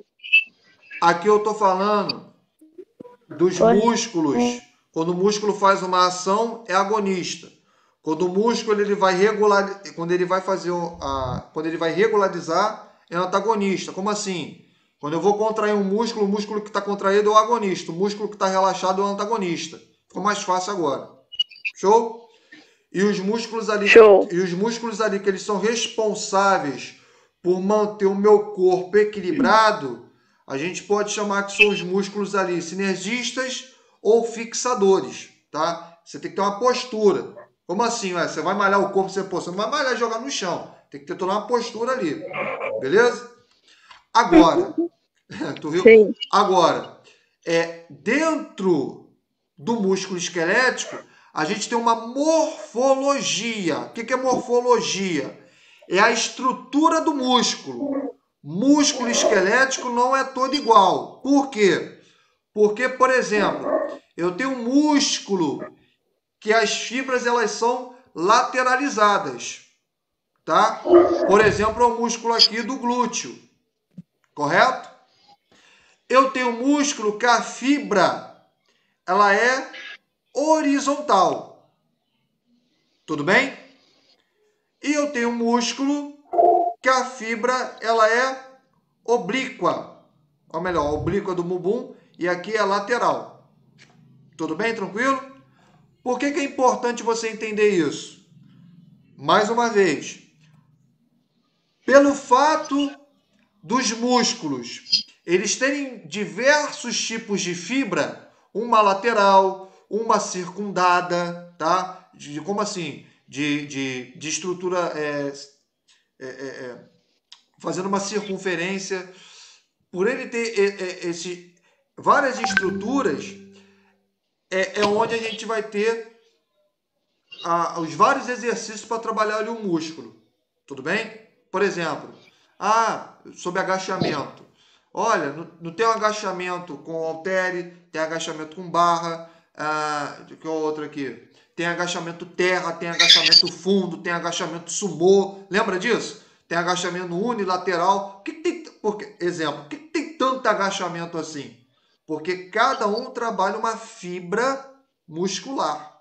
Aqui eu estou falando dos músculos. Quando o músculo faz uma ação, é agonista. Quando o músculo ele vai quando ele vai regularizar, é antagonista. Como assim? Quando eu vou contrair um músculo, o músculo que está contraído é o agonista. O músculo que está relaxado é o antagonista. Ficou mais fácil agora. Show? E os músculos ali, que eles são responsáveis por manter o meu corpo equilibrado, a gente pode chamar que são os músculos ali sinergistas ou fixadores, tá? Você tem que ter uma postura. Como assim? Você vai malhar o corpo, você não vai malhar e jogar no chão. Tem que ter toda uma postura ali. Beleza? Agora, tu viu? Sim. Agora, dentro do músculo esquelético, a gente tem uma morfologia. O que é morfologia? É a estrutura do músculo. Músculo esquelético não é todo igual. Por quê? Porque, por exemplo, eu tenho um músculo que as fibras elas são lateralizadas, tá? Por exemplo, é o músculo aqui do glúteo, correto? Eu tenho um músculo que a fibra ela é horizontal, tudo bem? E eu tenho um músculo que a fibra ela é oblíqua, ou melhor, oblíqua do bumbum e aqui é lateral, tudo bem, tranquilo? Por que é importante você entender isso? Mais uma vez, pelo fato dos músculos eles terem diversos tipos de fibra, uma lateral, uma circundada, tá? Como assim? De estrutura fazendo uma circunferência. Por ele ter várias estruturas, é onde a gente vai ter os vários exercícios para trabalhar ali o músculo. Tudo bem? Por exemplo, sobre agachamento. Olha, não tem um agachamento com haltere, tem agachamento com barra, que é outro aqui. Tem agachamento terra, tem agachamento fundo, tem agachamento sumô. Lembra disso? Tem agachamento unilateral. Exemplo, por que tem tanto agachamento assim? Porque cada um trabalha uma fibra muscular.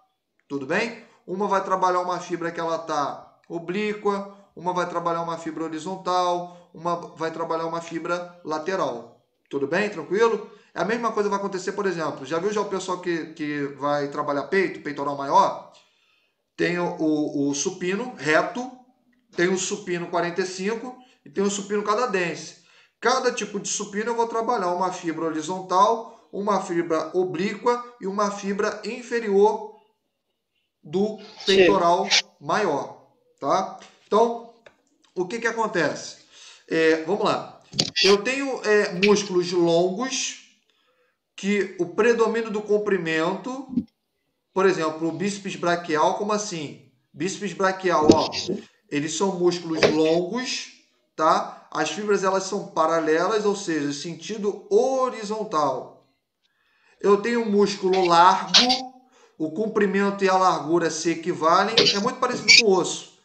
Tudo bem? Uma vai trabalhar uma fibra que ela está oblíqua, uma vai trabalhar uma fibra horizontal, uma vai trabalhar uma fibra lateral. Tudo bem? Tranquilo? A mesma coisa vai acontecer, por exemplo, já viu o pessoal que vai trabalhar peitoral maior? Tem o supino reto, tem o supino 45 e tem o supino canadense. Cada tipo de supino eu vou trabalhar uma fibra horizontal, uma fibra oblíqua e uma fibra inferior do peitoral maior, tá? Então, o que acontece? Vamos lá. Eu tenho músculos longos que o predomínio do comprimento, por exemplo, o bíceps braquial, como assim? Bíceps braquial, ó, eles são músculos longos, tá? As fibras elas são paralelas, ou seja, sentido horizontal. Eu tenho um músculo largo, o comprimento e a largura se equivalem, é muito parecido com o osso,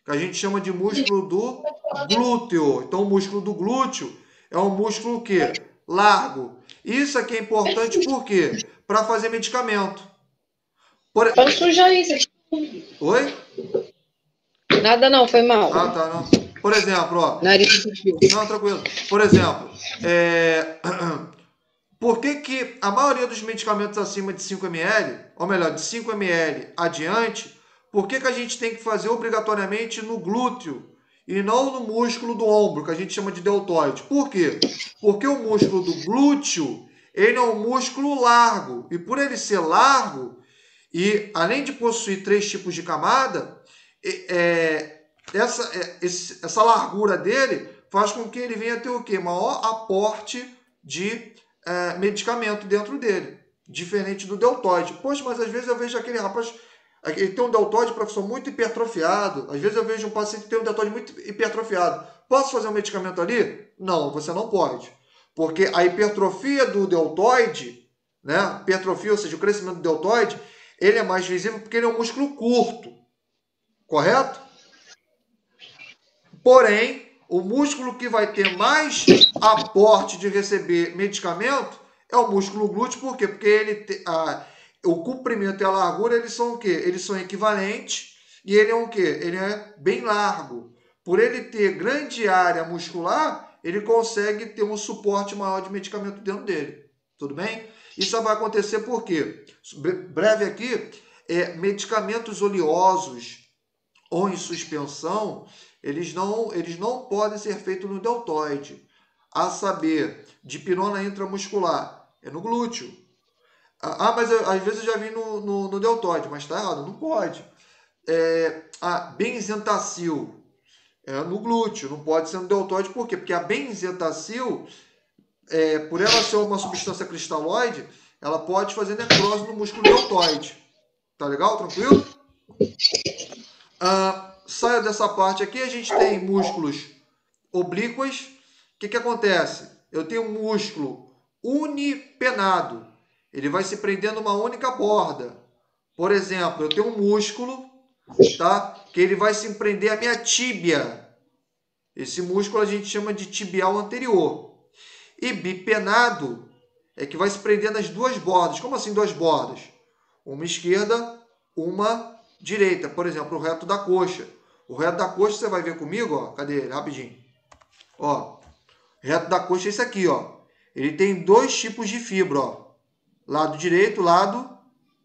que a gente chama de músculo do glúteo. Então, o músculo do glúteo é um músculo que largo. Isso aqui é importante por quê? Para fazer medicamento. Pode sujar isso. Oi? Nada não, foi mal. Ah, tá, não. Por exemplo, ó. Nariz entupiu. Não, tranquilo. Por exemplo, por que a maioria dos medicamentos acima de 5 ml, ou melhor, de 5 ml adiante, por que a gente tem que fazer obrigatoriamente no glúteo e não no músculo do ombro, que a gente chama de deltoide? Por quê? Porque o músculo do glúteo, ele é um músculo largo, e por ele ser largo, e além de possuir 3 tipos de camada, essa largura dele faz com que ele venha a ter o quê? Maior aporte de medicamento dentro dele, diferente do deltoide. Poxa, mas às vezes eu vejo aquele rapaz, ele tem um deltoide, professor, muito hipertrofiado. Às vezes eu vejo um paciente que tem um deltoide muito hipertrofiado. Posso fazer um medicamento ali? Não, você não pode. Porque a hipertrofia do deltoide, né? Hipertrofia, ou seja, o crescimento do deltoide, ele é mais visível porque ele é um músculo curto. Correto? Porém, o músculo que vai ter mais aporte de receber medicamento é o músculo glúteo. Por quê? Porque o comprimento e a largura, eles são o quê? Eles são equivalentes e ele é o quê? Ele é bem largo. Por ele ter grande área muscular, ele consegue ter um suporte maior de medicamento dentro dele. Tudo bem? Isso vai acontecer por quê? Breve aqui, medicamentos oleosos ou em suspensão, eles não podem ser feitos no deltoide. A saber, dipirona intramuscular, é no glúteo. Mas às vezes eu já vi no deltoide, mas está errado, não pode. A benzentacil, É no glúteo, não pode ser no deltoide. Por quê? Porque a benzetacil, por ela ser uma substância cristalóide, ela pode fazer necrose no músculo deltoide. Tá legal? Tranquilo? Saia dessa parte aqui, a gente tem músculos oblíquos. O que acontece? Eu tenho um músculo unipenado. Ele vai se prender numa única borda. Por exemplo, eu tenho um músculo, tá? Que ele vai se prender à minha tíbia. Esse músculo a gente chama de tibial anterior. E bipenado é que vai se prender nas duas bordas. Como assim duas bordas? Uma esquerda, uma direita. Por exemplo, o reto da coxa. O reto da coxa você vai ver comigo, ó. Cadê ele? Rapidinho. Ó, reto da coxa é esse aqui, ó. Ele tem dois tipos de fibra, ó. Lado direito, lado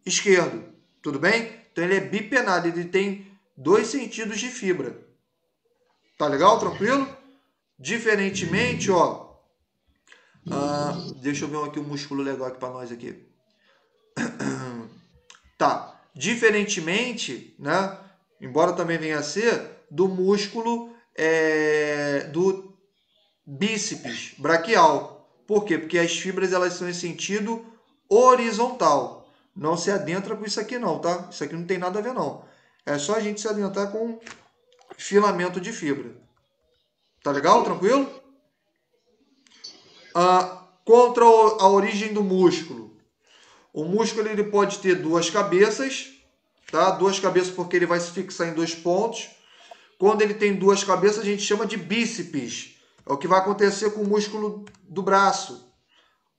esquerdo. Tudo bem? Então ele é bipenado, ele tem dois sentidos de fibra. Tá legal? Tranquilo? Diferentemente, ó. Deixa eu ver aqui um músculo legal aqui para nós aqui. Tá. Diferentemente, né? Embora também venha a ser do músculo do bíceps braquial. Por quê? Porque as fibras elas são em sentido horizontal. Não se adentra com isso aqui não, tá? Isso aqui não tem nada a ver não. É só a gente se adentrar com filamento de fibra. Tá legal? Tranquilo? Contra a origem do músculo. O músculo ele pode ter duas cabeças, tá? Duas cabeças porque ele vai se fixar em dois pontos. Quando ele tem duas cabeças, a gente chama de bíceps. É o que vai acontecer com o músculo do braço.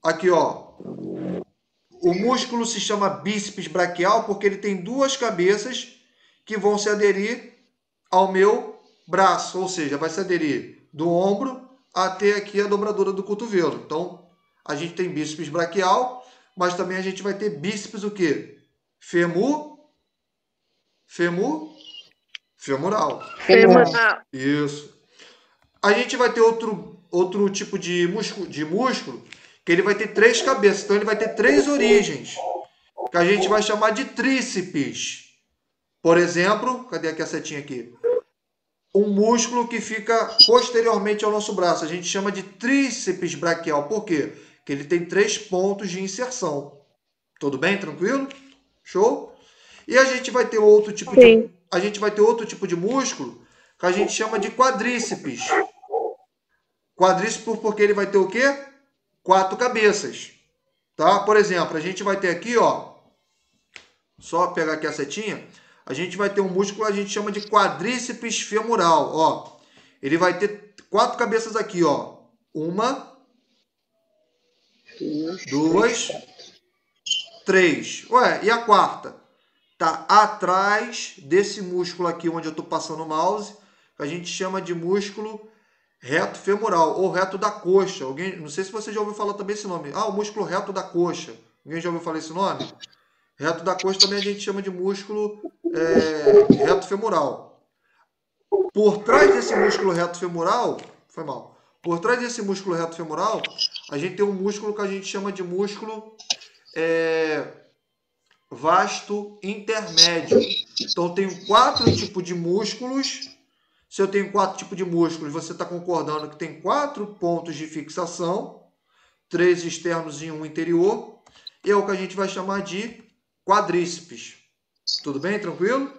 Aqui, ó. O músculo se chama bíceps braquial porque ele tem duas cabeças que vão se aderir ao meu braço. Ou seja, vai se aderir do ombro até aqui a dobradura do cotovelo. Então, a gente tem bíceps braquial, mas também a gente vai ter bíceps o quê? Femoral. Isso. A gente vai ter outro tipo de músculo que ele vai ter três cabeças. Então, ele vai ter três origens, que a gente vai chamar de tríceps. Por exemplo, cadê aqui a setinha aqui? Um músculo que fica posteriormente ao nosso braço. A gente chama de tríceps braquial. Por quê? Porque ele tem 3 pontos de inserção. Tudo bem? Tranquilo? Show? E a gente vai ter outro tipo de músculo que a gente chama de quadríceps. Quadríceps porque ele vai ter o quê? 4 cabeças. Tá? Por exemplo, a gente vai ter aqui, ó, só pegar aqui a setinha, a gente vai ter um músculo que a gente chama de quadríceps femoral, ó. Ele vai ter 4 cabeças aqui, ó. 1, 2, 3. Ué, e a quarta? Tá atrás desse músculo aqui onde eu tô passando o mouse, que a gente chama de músculo reto femoral ou reto da coxa. Alguém, não sei se você já ouviu falar também esse nome. O músculo reto da coxa. Alguém já ouviu falar esse nome? Reto da coxa também a gente chama de músculo reto femoral. Por trás desse músculo reto femoral, por trás desse músculo reto femoral, a gente tem um músculo que a gente chama de músculo vasto intermédio. Então, eu tenho 4 tipos de músculos. Se eu tenho 4 tipos de músculos, você está concordando que tem 4 pontos de fixação, 3 externos e 1 interior. E é o que a gente vai chamar de quadríceps. Tudo bem? Tranquilo?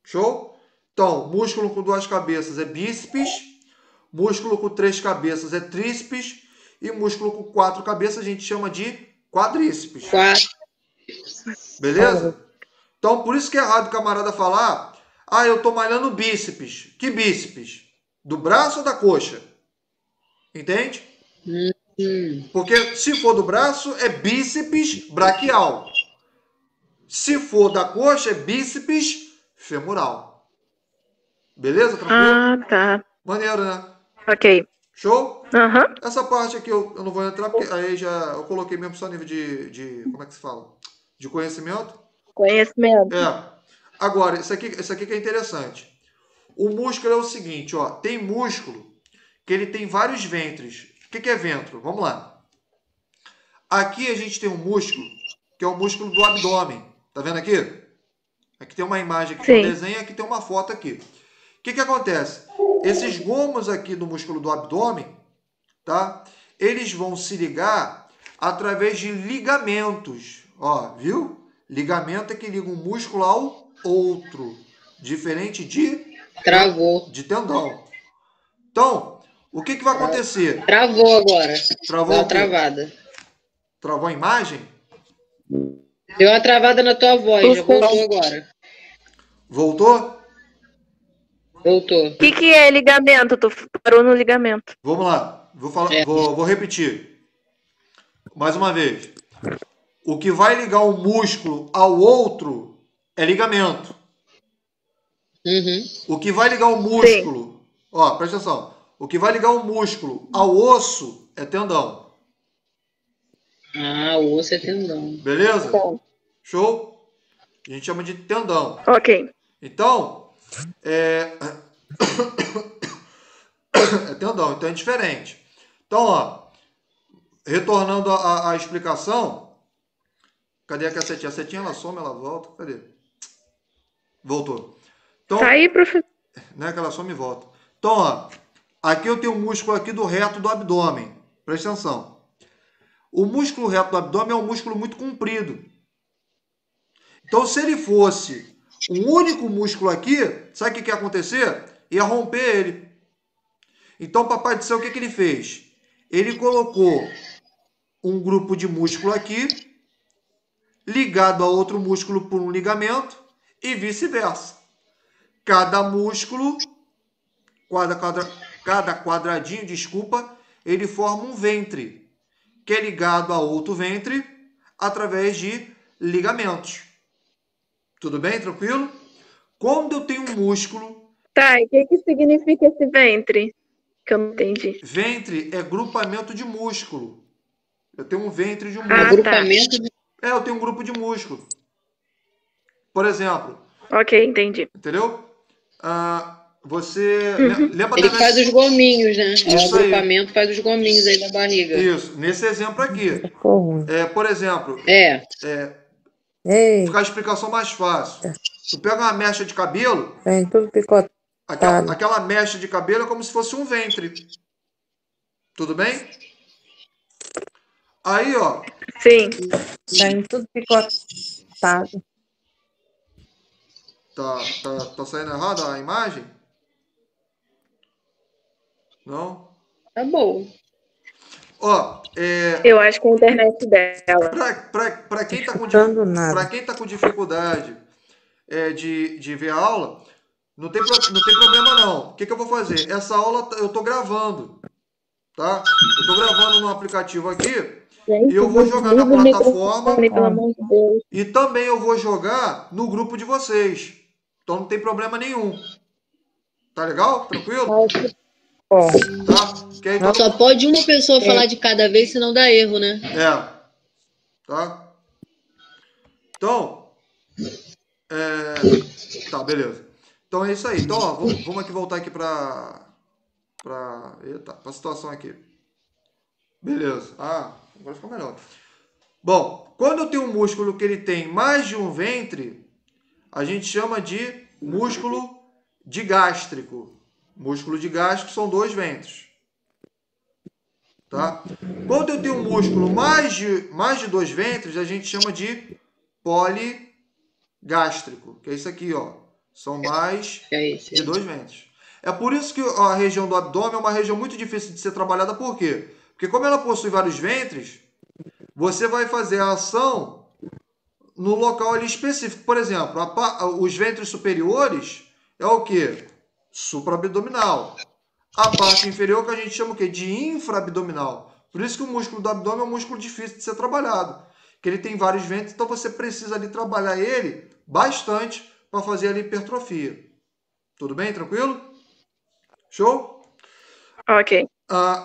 Show? Então, músculo com 2 cabeças é bíceps, músculo com 3 cabeças é tríceps e músculo com 4 cabeças a gente chama de quadríceps. Beleza? Então, por isso que é errado o camarada falar: eu tô malhando bíceps. Que bíceps? Do braço ou da coxa? Entende? Porque se for do braço, é bíceps braquial. Se for da coxa, é bíceps femoral. Beleza? Tranquilo? Tá. Maneiro, né? Ok. Show? Aham. Essa parte aqui eu não vou entrar, porque aí eu coloquei mesmo só nível de como é que se fala? De conhecimento. Conhecimento. Agora, isso aqui que é interessante. O músculo é o seguinte, ó. Tem músculo que ele tem vários ventres. O que é ventro? Vamos lá. Aqui a gente tem um músculo que é o músculo do abdômen. Tá vendo aqui? Aqui tem uma imagem aqui, um desenho, aqui tem uma foto aqui. que acontece? Esses gomos aqui do músculo do abdômen, tá? Eles vão se ligar através de ligamentos. Ó, viu? Ligamento é que liga um músculo ao outro. Diferente de... Travou. De tendão. Então, o que vai acontecer? Travou agora. Travou Deu uma o quê? travada. Travou a imagem? Deu uma travada na tua voz, já voltou agora. Voltou? Voltou. O que é ligamento? Tu parou no ligamento. Vamos lá. Vou repetir. Mais uma vez. O que vai ligar um músculo ao outro é ligamento. Uhum. O que vai ligar o músculo... Ó, presta atenção. O que vai ligar o músculo ao osso é tendão. Ah, o osso é tendão. Beleza? Bom. Show? A gente chama de tendão. Ok. Então, é tendão, então é diferente. Então, ó, retornando à explicação, cadê a setinha? A setinha, ela some, ela volta, cadê? Voltou. Então, Tá aí, professor. né, que ela some e volta. Então, ó, aqui eu tenho um músculo aqui do reto do abdômen. Presta atenção. O músculo reto do abdômen é um músculo muito comprido. Então, se ele fosse um único músculo aqui, sabe o que ia acontecer? Ia romper ele. Então, o Papai do Céu, o que ele fez? Ele colocou um grupo de músculo aqui, ligado a outro músculo por um ligamento, e vice-versa. Cada músculo, cada quadradinho, desculpa, ele forma um ventre, que é ligado a outro ventre através de ligamentos. Tudo bem? Tranquilo? Quando eu tenho um músculo... Tá, e o que significa esse ventre? Que eu não entendi. Ventre é grupamento de músculo. Eu tenho um ventre de um Ah, músculo. Agrupamento de... Eu tenho um grupo de músculo. Por exemplo, Ok, entendi. entendeu? Você lembra Ele da... faz os gominhos, né? O Isso aí. agrupamento faz os gominhos aí da barriga. Isso, nesse exemplo aqui. Por exemplo, Ei, ficar a explicação mais fácil. Tu pega uma mecha de cabelo, vem tudo picotado. aquela mecha de cabelo é como se fosse um ventre. Tudo bem? Aí, ó. Sim. Vem tudo picotado. Tá saindo errado a imagem? Não? Tá bom. Ó, Eu acho que é a internet dela. para quem tá com Dando nada. para quem tá com dificuldade de ver a aula, não tem problema não. O que eu vou fazer? Essa aula eu tô gravando, tá? Eu tô gravando no aplicativo aqui e eu vou jogar na plataforma Pelo amor de Deus. e também eu vou jogar no grupo de vocês. Então não tem problema nenhum. Tá legal? Tranquilo? Ó, Tá? Que aí Só pode uma pessoa falar de cada vez, senão dá erro, né? Tá? Então, tá, beleza. Então é isso aí. Então, ó, vamos aqui voltar aqui pra situação aqui. Beleza. Agora ficou melhor. Bom, quando eu tenho um músculo que ele tem mais de um ventre, a gente chama de músculo digástrico. Músculo digástrico são 2 ventres. Tá? Quando eu tenho um músculo mais de 2 ventres, a gente chama de poligástrico, que é isso aqui, ó. São mais de 2 ventres. É por isso que a região do abdômen é uma região muito difícil de ser trabalhada. Por quê? Porque como ela possui vários ventres, você vai fazer a ação no local ali específico. Por exemplo, os ventres superiores é o quê? Supraabdominal. A parte inferior que a gente chama o quê? De infraabdominal. Por isso que o músculo do abdômen é um músculo difícil de ser trabalhado. Que ele tem vários ventres, então você precisa ali trabalhar ele bastante para fazer a hipertrofia. Tudo bem? Tranquilo? Show? Ok.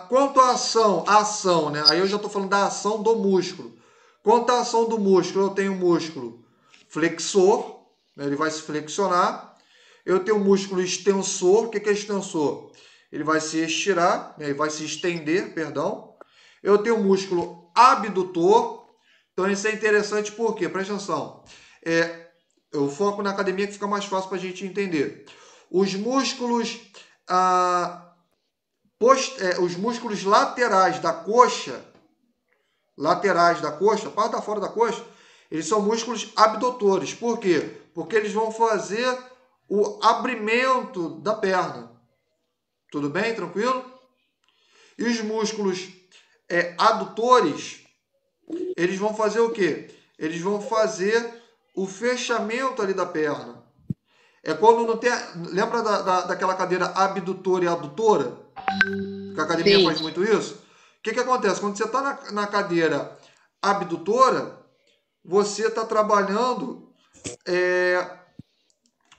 Quanto à ação, né? Aí eu já estou falando da ação do músculo. Quanto à ação do músculo, eu tenho o músculo flexor, né? Ele vai se flexionar. Eu tenho o músculo extensor. O que é extensor? Ele vai se estirar, né? Ele vai se estender, perdão. Eu tenho o músculo abdutor. Então isso é interessante porque, presta atenção, eu foco na academia que fica mais fácil para a gente entender. os músculos, os músculos laterais da coxa, a parte da fora da coxa, eles são músculos abdutores. Por quê? Porque eles vão fazer o abrimento da perna. Tudo bem? Tranquilo? E os músculos adutores, eles vão fazer o quê? Eles vão fazer o fechamento ali da perna. É quando não tem... Lembra daquela cadeira abdutora e adutora? Que a academia Sim. faz muito isso? O que acontece? Quando você está na cadeira abdutora, você está trabalhando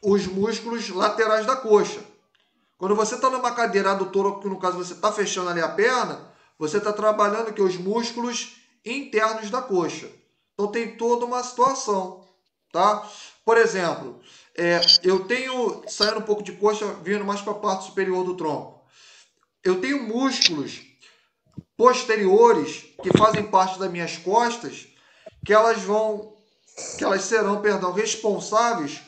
os músculos laterais da coxa. Quando você está numa cadeira adutora, que no caso você está fechando ali a perna, você está trabalhando aqui os músculos internos da coxa. Então tem toda uma situação, tá? Por exemplo, eu tenho, saindo um pouco de coxa, vindo mais para a parte superior do tronco. Eu tenho músculos posteriores que fazem parte das minhas costas, que elas serão, responsáveis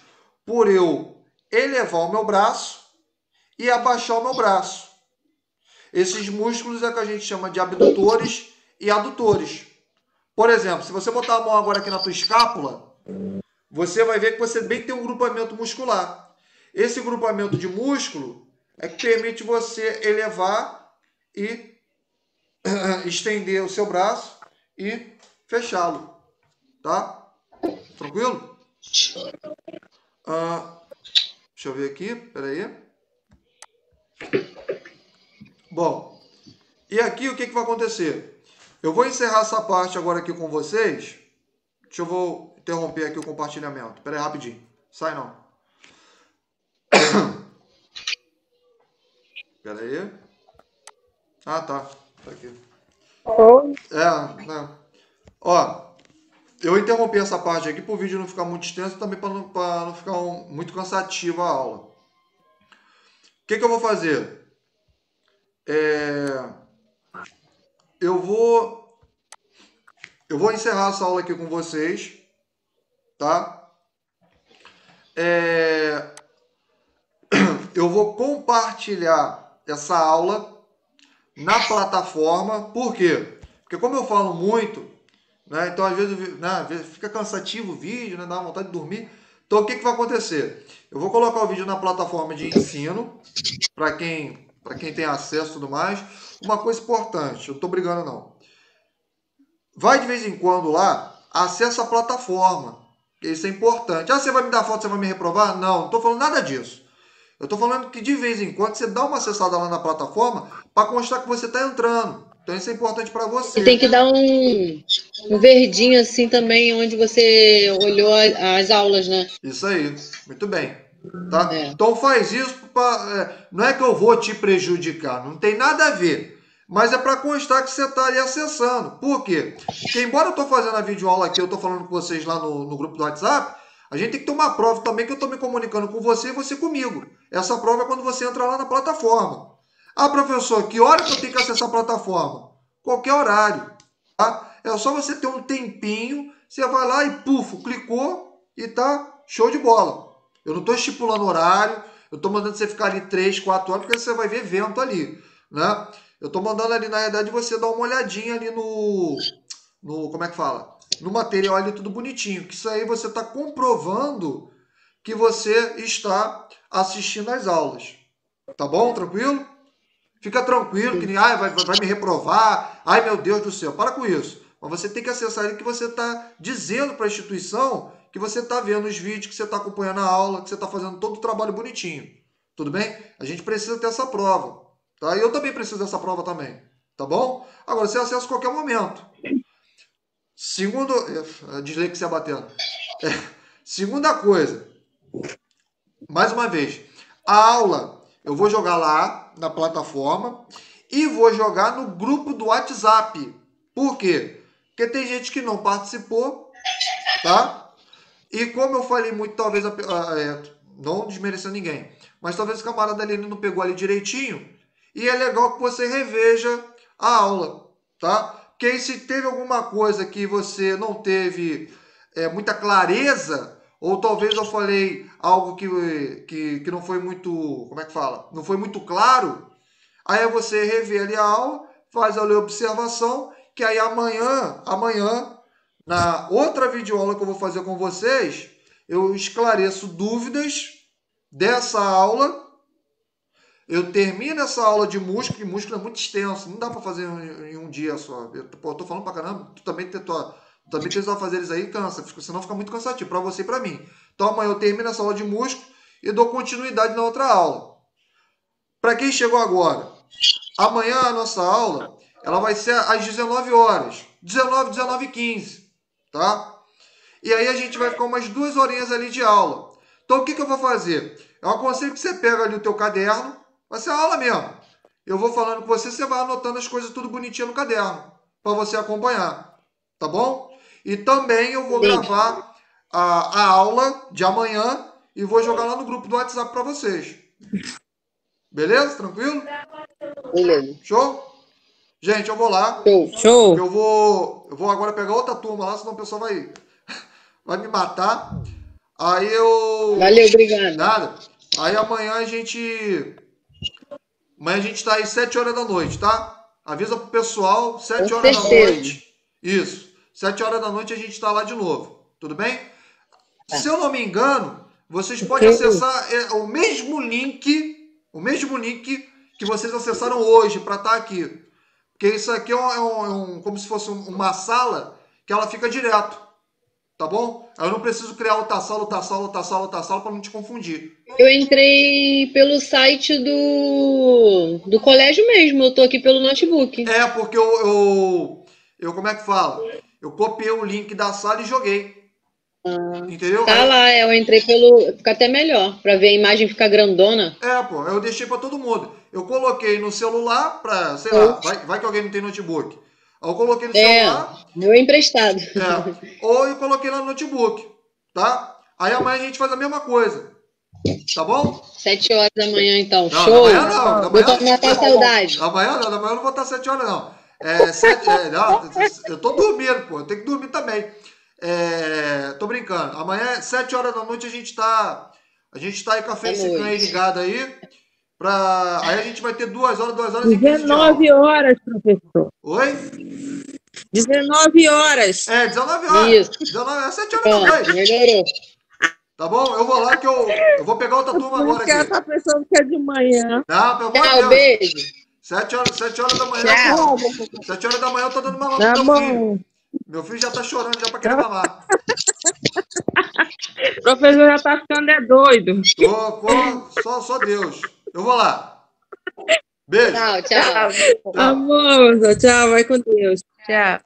por eu elevar o meu braço e abaixar o meu braço. Esses músculos é que a gente chama de abdutores e adutores. Por exemplo, se você botar a mão agora aqui na tua escápula, você vai ver que você bem tem um grupamento muscular. Esse grupamento de músculo é que permite você elevar e estender o seu braço e fechá-lo. Tá? Tranquilo? Deixa eu ver aqui, peraí. Bom, e aqui o que vai acontecer? Eu vou encerrar essa parte agora aqui com vocês. Vou interromper aqui o compartilhamento. Peraí, rapidinho. Sai não. Peraí. Ah, tá. Tá aqui. Oi. Não. Ó, eu interrompi essa parte aqui para o vídeo não ficar muito extenso, também para não ficar muito cansativa a aula. O que eu vou fazer? Eu vou encerrar essa aula aqui com vocês, tá? Eu vou compartilhar essa aula na plataforma. Por quê? Porque como eu falo muito, né, então às vezes fica cansativo o vídeo, né, dá vontade de dormir. Então o que vai acontecer? Eu vou colocar o vídeo na plataforma de ensino, para quem tem acesso e tudo mais. Uma coisa importante, eu não estou brigando não. Vai de vez em quando lá, acessa a plataforma. Isso é importante. Você vai me dar foto, você vai me reprovar? Não estou falando nada disso. Eu estou falando que de vez em quando você dá uma acessada lá na plataforma para constar que você está entrando. Então isso é importante para você. E tem que dar um verdinho assim também, onde você olhou as aulas, né? Isso aí, muito bem. Tá? Então faz isso, não é que eu vou te prejudicar, não tem nada a ver. Mas é para constar que você está ali acessando. Por quê? Porque embora eu estou fazendo a videoaula aqui, eu estou falando com vocês lá no grupo do WhatsApp, a gente tem que ter uma prova também que eu estou me comunicando com você e você comigo. Essa prova é quando você entra lá na plataforma. Ah, professor, que hora que eu tenho que acessar a plataforma? Qualquer horário. Tá? É só você ter um tempinho, você vai lá e clicou e tá show de bola. Eu não estou estipulando horário, eu estou mandando você ficar ali 3, 4 horas, porque você vai ver vento ali, né? Eu estou mandando ali, na verdade, você dar uma olhadinha ali no como é que fala? No material ali, tudo bonitinho. Que isso aí você está comprovando que você está assistindo às aulas. Tá bom? Tranquilo? Fica tranquilo, que nem, vai me reprovar. Ai, meu Deus do céu. Para com isso. Mas você tem que acessar ali que você está dizendo para a instituição que você está vendo os vídeos, que você está acompanhando a aula, que você está fazendo todo o trabalho bonitinho. Tudo bem? A gente precisa ter essa prova. Tá? E eu também preciso dessa prova também. Tá bom? Agora, você acessa a qualquer momento. Segundo... Dislexia batendo. Segunda coisa. Mais uma vez. A aula eu vou jogar lá na plataforma e vou jogar no grupo do WhatsApp. Por quê? Porque tem gente que não participou, tá? E como eu falei muito, talvez, não desmerecendo ninguém, mas talvez o camarada ali não pegou ali direitinho, e é legal que você reveja a aula, tá? Porque aí se teve alguma coisa que você não teve muita clareza, ou talvez eu falei algo que não foi muito, como é que fala? Não foi muito claro. Aí você revê ali a aula, faz ali a observação, que aí amanhã, na outra videoaula que eu vou fazer com vocês, eu esclareço dúvidas dessa aula. Eu termino essa aula de músculo, que músculo é muito extenso, não dá para fazer em um dia só. Eu tô falando pra caramba, tu também tem os afazeres aí, cansa, senão fica muito cansativo para você e para mim. Então amanhã eu termino essa aula de músculo e dou continuidade na outra aula. Para quem chegou agora, amanhã a nossa aula ela vai ser às 19 horas, 19h15, tá? E aí a gente vai ficar umas 2 horinhas ali de aula. Então o que eu vou fazer? Eu aconselho que você pega ali o teu caderno, vai ser a aula mesmo. Eu vou falando com você, você vai anotando as coisas tudo bonitinho no caderno, para você acompanhar, tá bom? E também eu vou gravar a aula de amanhã e vou jogar lá no grupo do WhatsApp para vocês. Beleza? Tranquilo? Beleza. Show? Gente, eu vou lá. Show. Eu vou agora pegar outra turma lá, senão o pessoal vai me matar. Aí eu... Valeu, obrigado. Nada. Aí amanhã a gente tá aí 7 horas da noite, tá? Avisa pro pessoal, 7 Com horas da certeza. noite. Isso. 7 horas da noite a gente tá lá de novo. Tudo bem? Se eu não me engano, vocês podem acessar o mesmo link que vocês acessaram hoje para estar aqui. Porque isso aqui é como se fosse uma sala que ela fica direto. Tá bom? Eu não preciso criar outra sala para não te confundir. Eu entrei pelo site do colégio mesmo, eu tô aqui pelo notebook. É, porque eu como é que fala? Eu copiei o link da sala e joguei. Entendeu? Tá lá, eu entrei pelo... Fica até melhor, pra ver a imagem ficar grandona. É, pô, eu deixei para todo mundo. Eu coloquei no celular pra, sei lá, vai que alguém não tem notebook. Aí eu coloquei no celular. Meu emprestado. Ou eu coloquei lá no notebook, tá? Aí amanhã a gente faz a mesma coisa. Tá bom? 7 horas da manhã, então. Não, Show! da manhã não. Da Vou manhã, matar a saudade. da manhã eu não vou estar 7 horas, não. Não, eu tô dormindo, pô. Eu tenho que dormir também. Tô brincando. Amanhã, 7 horas da noite, a gente tá aí com a Facecam aí ligada aí. Aí a gente vai ter 2 horas e 15 de aula. 19 horas, professor. Oi? 19 horas. 19 horas. Isso. 7 horas da noite. Melhorou. Tá bom? Eu vou lá que eu vou pegar outra turma agora Porque ela aqui. tá pensando que é de manhã. Não, pelo amor de Tchau, Deus. beijo. 7 horas da manhã. Tchau. 7 horas da manhã eu tô dando mamar Tá pro meu bom. filho. Meu filho já tá chorando já pra querer mamar. O professor já tá ficando doido. Só Deus. Eu vou lá. Beijo. Tchau, tchau. Amor, tchau, vai com Deus. Tchau.